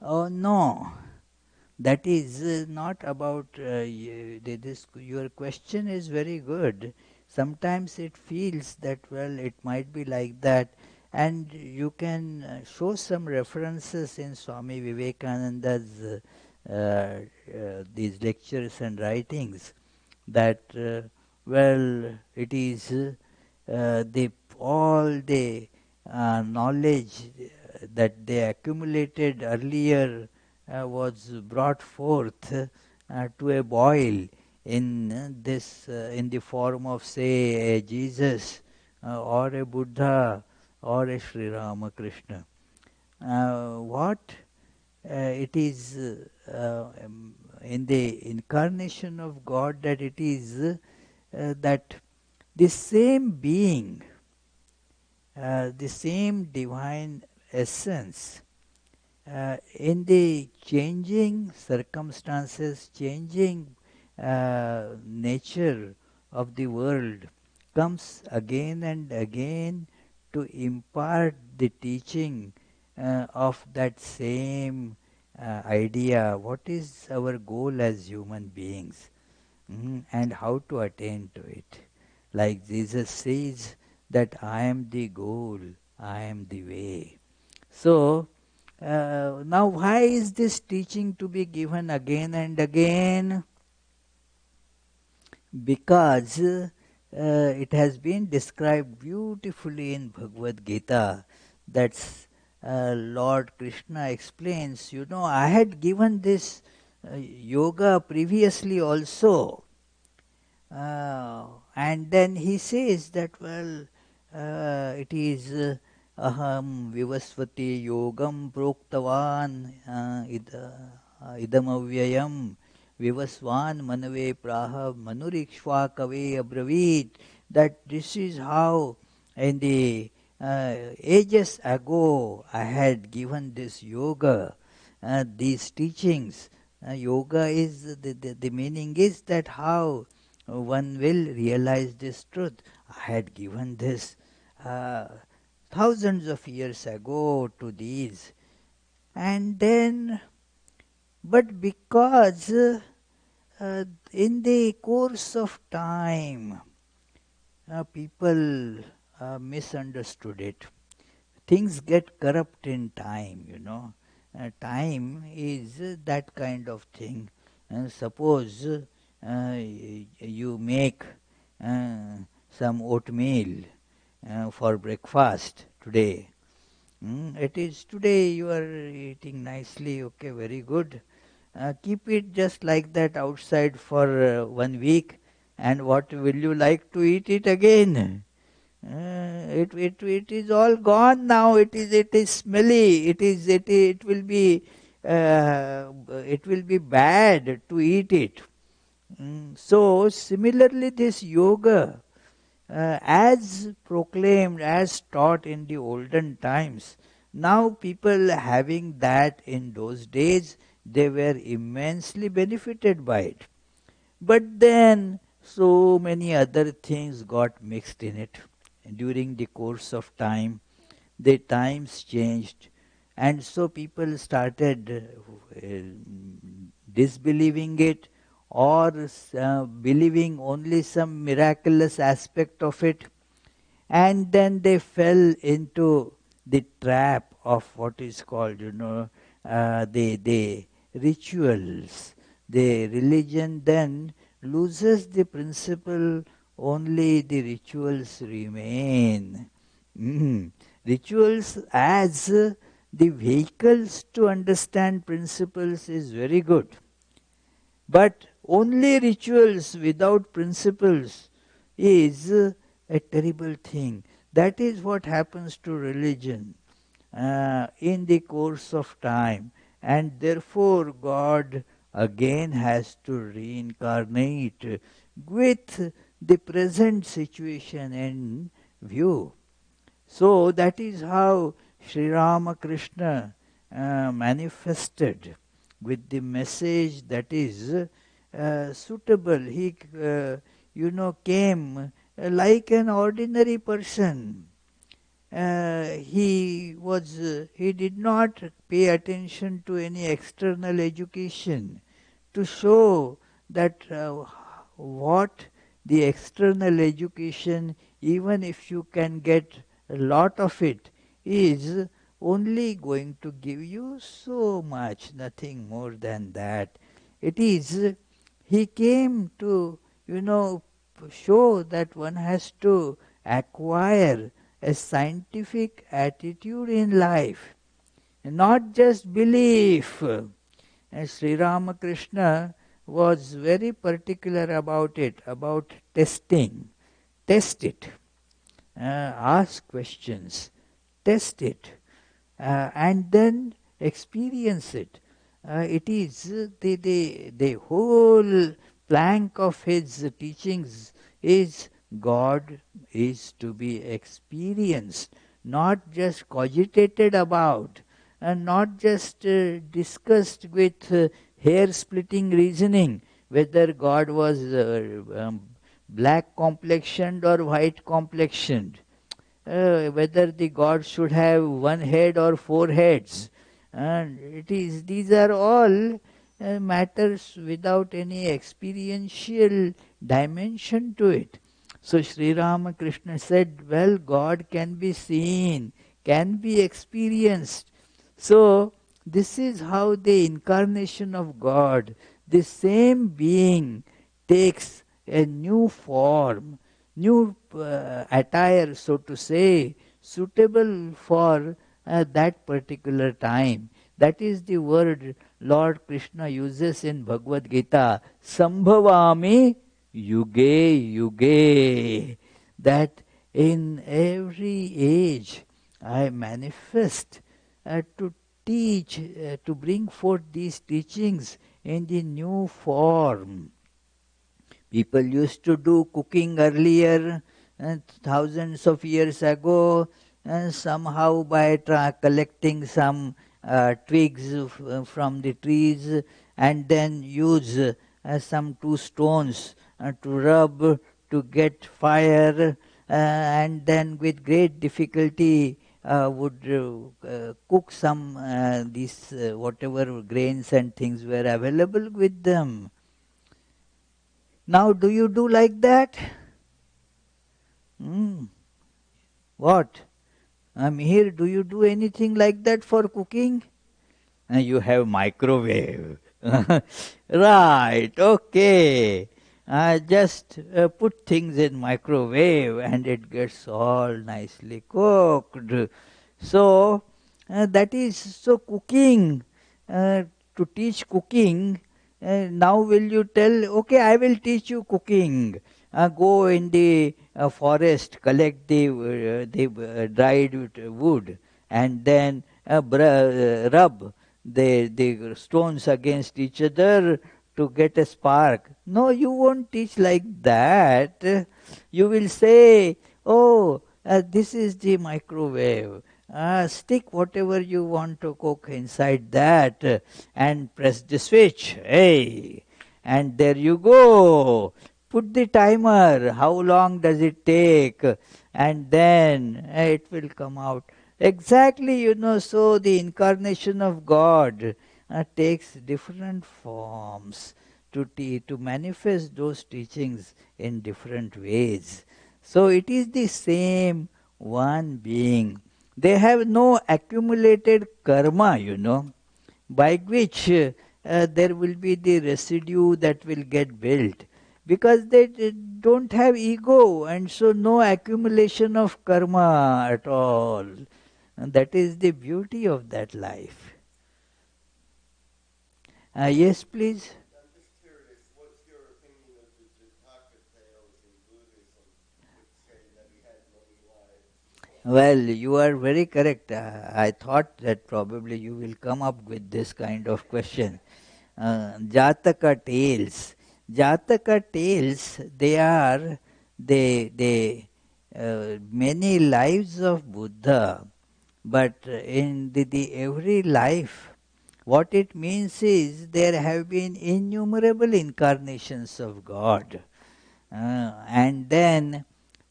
Oh, no. That is not about this. Your question is very good. Sometimes it feels that, well, it might be like that, and you can show some references in Swami Vivekananda's these lectures and writings, that well, it is the all the knowledge that they accumulated earlier was brought forth to a boil in this in the form of, say, a Jesus or a Buddha or a Sri Ramakrishna. What it is in the incarnation of God, that it is that the same being, the same divine essence, in the changing circumstances, changing nature of the world, comes again and again to impart the teaching of that same idea. What is our goal as human beings? And how to attain to it. Like Jesus says that I am the goal, I am the way. So, now why is this teaching to be given again and again? Because it has been described beautifully in Bhagavad Gita. That's Lord Krishna explains, I had given this yoga previously also. And then he says that, well, it is aham vivasvati yogam proktavan idam avyayam vivasvan manave praha manurikshva kave abravit, that this is how in the ages ago I had given this yoga, these teachings. Yoga is the meaning is that how one will realize this truth. I had given this uh, thousands of years ago to these. And then, but because in the course of time, people misunderstood it. Things get corrupt in time, you know. Time is that kind of thing. Suppose you make uh, some oatmeal for breakfast today. It is today you are eating nicely, okay, very good. Keep it just like that outside for 1 week, and what will you like to eat it again? It is all gone now. It is smelly. It will be bad to eat it. So similarly, this yoga, as proclaimed, as taught in the olden times, now people having that in those days, they were immensely benefited by it. But then so many other things got mixed in it during the course of time. The times changed, and so people started disbelieving it, or believing only some miraculous aspect of it, and then they fell into the trap of what is called, the rituals. The religion then loses the principle, only the rituals remain. Mm. Rituals as the vehicles to understand principles is very good, but only rituals without principles is a terrible thing. That is what happens to religion in the course of time, and therefore God again has to reincarnate with the present situation in view. So that is how Sri Ramakrishna manifested with the message that is suitable. He, came like an ordinary person. He did not pay attention to any external education to show that what the external education, even if you can get a lot of it, is only going to give you so much, nothing more than that. It is, he came to, show that one has to acquire a scientific attitude in life, not just belief. And Sri Ramakrishna was very particular about it, about testing. Test it. Ask questions. Test it. And then experience it. It is the whole plank of his teachings is God is to be experienced, not just cogitated about, and not just discussed with hair splitting reasoning whether God was black complexioned or white complexioned, whether the god should have one head or four heads. And these are all matters without any experiential dimension to it. So Sri Ramakrishna said, well, God can be seen, can be experienced. So this is how the incarnation of God, the same being, takes a new form, new attire, so to say, suitable for that particular time. That is the word Lord Krishna uses in Bhagavad Gita, Sambhavami Yuge Yuge. That in every age I manifest to teach, to bring forth these teachings in the new form. People used to do cooking earlier, thousands of years ago, somehow by collecting some twigs from the trees, and then use some two stones to rub to get fire, and then with great difficulty would cook some these whatever grains and things were available with them. Now, do you do like that? Hmm. What? I'm here. Do you do anything like that for cooking? You have microwave. Right, okay. Just put things in microwave and it gets all nicely cooked. So that is so cooking. To teach cooking, now will you tell, okay, I will teach you cooking. Go in the forest, collect the dried wood, and then rub the stones against each other to get a spark. No, you won't teach like that. You will say, oh, this is the microwave. Stick whatever you want to cook inside that and press the switch. Hey, and there you go. Put the timer. How long does it take? And then it will come out. Exactly, so the incarnation of God takes different forms to manifest those teachings in different ways. So it is the same one being. They have no accumulated karma, by which there will be the residue that will get built. Because they don't have ego, and so no accumulation of karma at all. And that is the beauty of that life. Yes, please. I'm just curious, what's your opinion of the Jataka tales in Buddhism, which say that he had many lives? Well, you are very correct. I thought that probably you will come up with this kind of question. Jataka tales. Jataka tales, they are many lives of Buddha, but in the every life, what it means is there have been innumerable incarnations of God. And then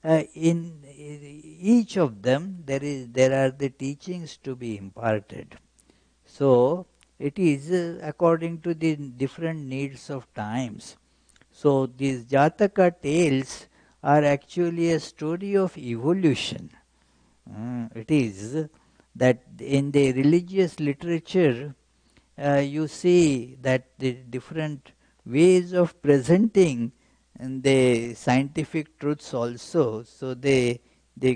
in each of them there are the teachings to be imparted. So it is according to the different needs of times. So these Jataka tales are actually a story of evolution. It is that in the religious literature you see that the different ways of presenting and the scientific truths also. So the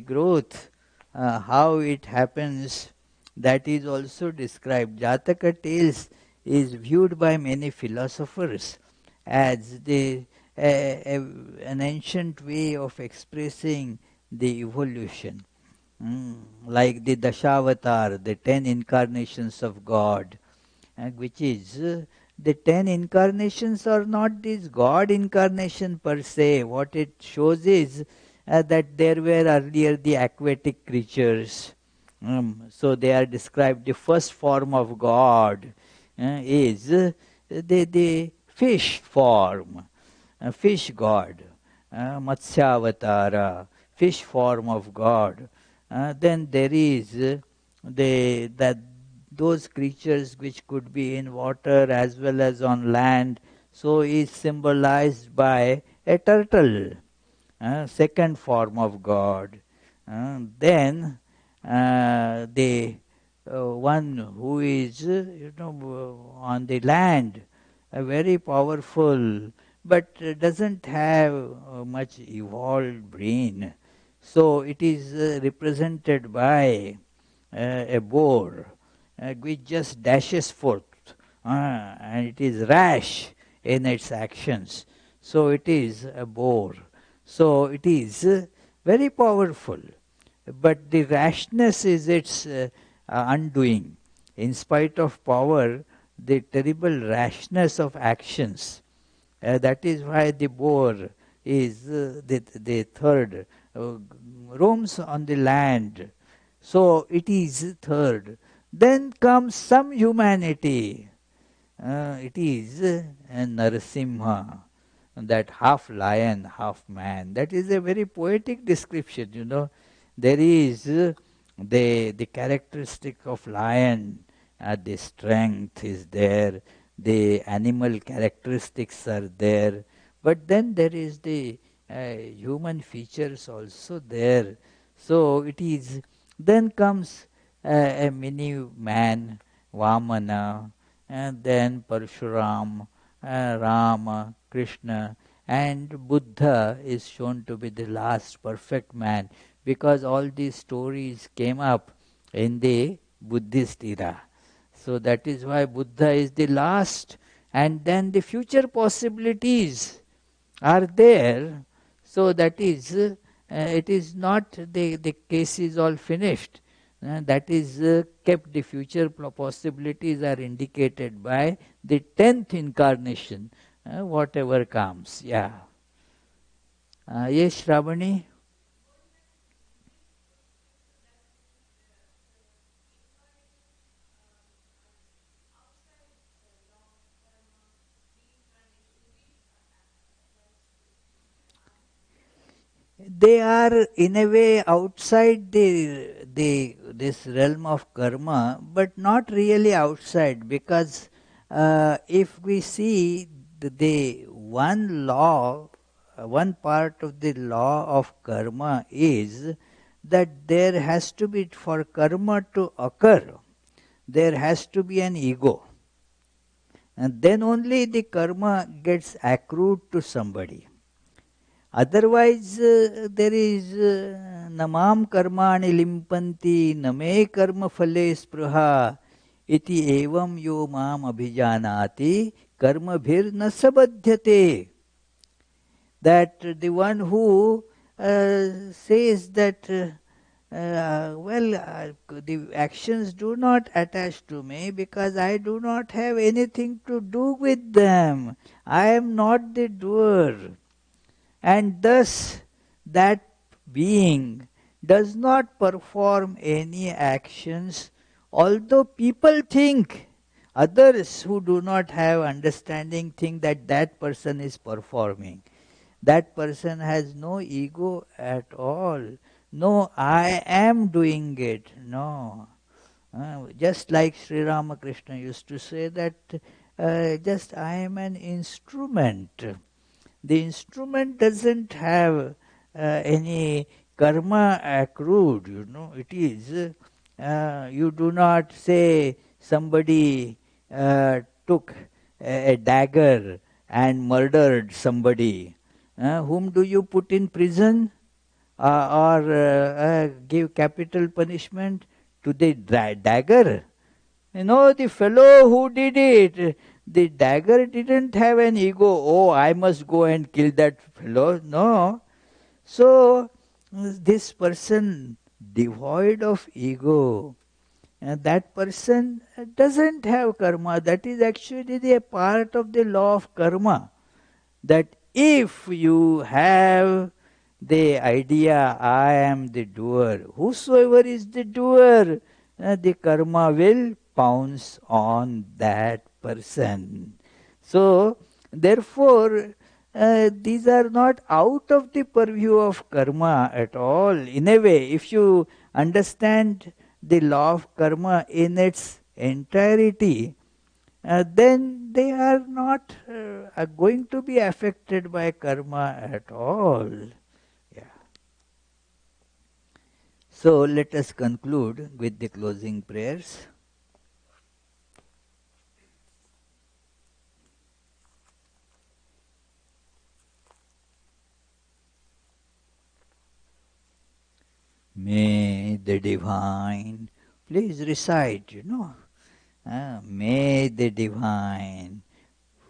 growth, how it happens, that is also described. Jataka tales is viewed by many philosophers as an ancient way of expressing the evolution. Like the Dashavatar, the 10 incarnations of God, which is the 10 incarnations are not this God incarnation per se. What it shows is that there were earlier the aquatic creatures. So they are described. The first form of God is the fish form, fish God, Matsyavatara, fish form of God. Then there is that those creatures which could be in water as well as on land, so is symbolized by a turtle, second form of God. Then the one who is on the land, very powerful, but doesn't have much evolved brain. So it is represented by a boar which just dashes forth, and it is rash in its actions. So it is a boar. So it is very powerful, but the rashness is its undoing. In spite of power, the terrible rashness of actions. That is why the boar is the third, roams on the land. So it is third. Then comes some humanity. It is Narasimha, that half lion, half man. That is a very poetic description, you know. There is the characteristic of lion, the strength is there, the animal characteristics are there, but then there is the human features also there. So it is, then comes a mini man, Vamana, and then Parshuram, Rama, Krishna, and Buddha is shown to be the last perfect man, because all these stories came up in the Buddhist era. So that is why Buddha is the last, and then the future possibilities are there. So that is, it is not the case is all finished. That is kept, the future possibilities are indicated by the 10th incarnation, whatever comes. Yeah. Yes, Shravani? They are in a way outside the this realm of karma, but not really outside, because if we see the one law, one part of the law of karma is that there has to be, for karma to occur, there has to be an ego, and then only the karma gets accrued to somebody. Otherwise, there is namam karmani limpanti name karma phale spruha iti evam yo mam abhijanati karma bhir na sabadhyate. That the one who says that, the actions do not attach to me because I do not have anything to do with them. I am not the doer, and thus that being does not perform any actions, although people think, others who do not have understanding think that that person is performing. That person has no ego at all. No, I am doing it. No. Just like Sri Ramakrishna used to say that, just I am an instrument. The instrument doesn't have any karma accrued, you know. It is, you do not say somebody took a dagger and murdered somebody. Whom do you put in prison, or give capital punishment to the dagger? You know, the fellow who did it, the dagger didn't have an ego. Oh, I must go and kill that fellow. No. So, this person devoid of ego, that person doesn't have karma. That is actually the part of the law of karma. That if you have the idea, I am the doer, whosoever is the doer, the karma will pounce on that person. So, therefore, these are not out of the purview of karma at all. In a way, if you understand the law of karma in its entirety, then they are not are going to be affected by karma at all. Yeah. So let us conclude with the closing prayers. May the divine, please recite, you know, may the divine,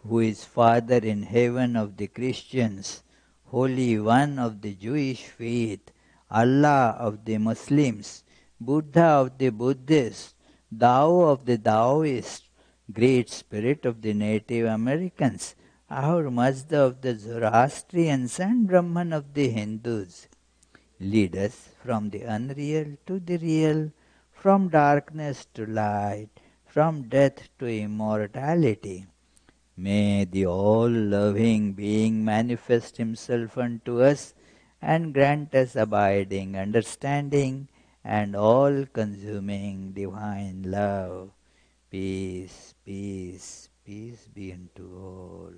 who is Father in heaven of the Christians, Holy One of the Jewish faith, Allah of the Muslims, Buddha of the Buddhists, Tao of the Taoists, Great Spirit of the Native Americans, our Mazda of the Zoroastrians, and Brahman of the Hindus, lead us from the unreal to the real, from darkness to light, from death to immortality. May the all-loving being manifest himself unto us and grant us abiding understanding and all-consuming divine love. Peace, peace, peace be unto all.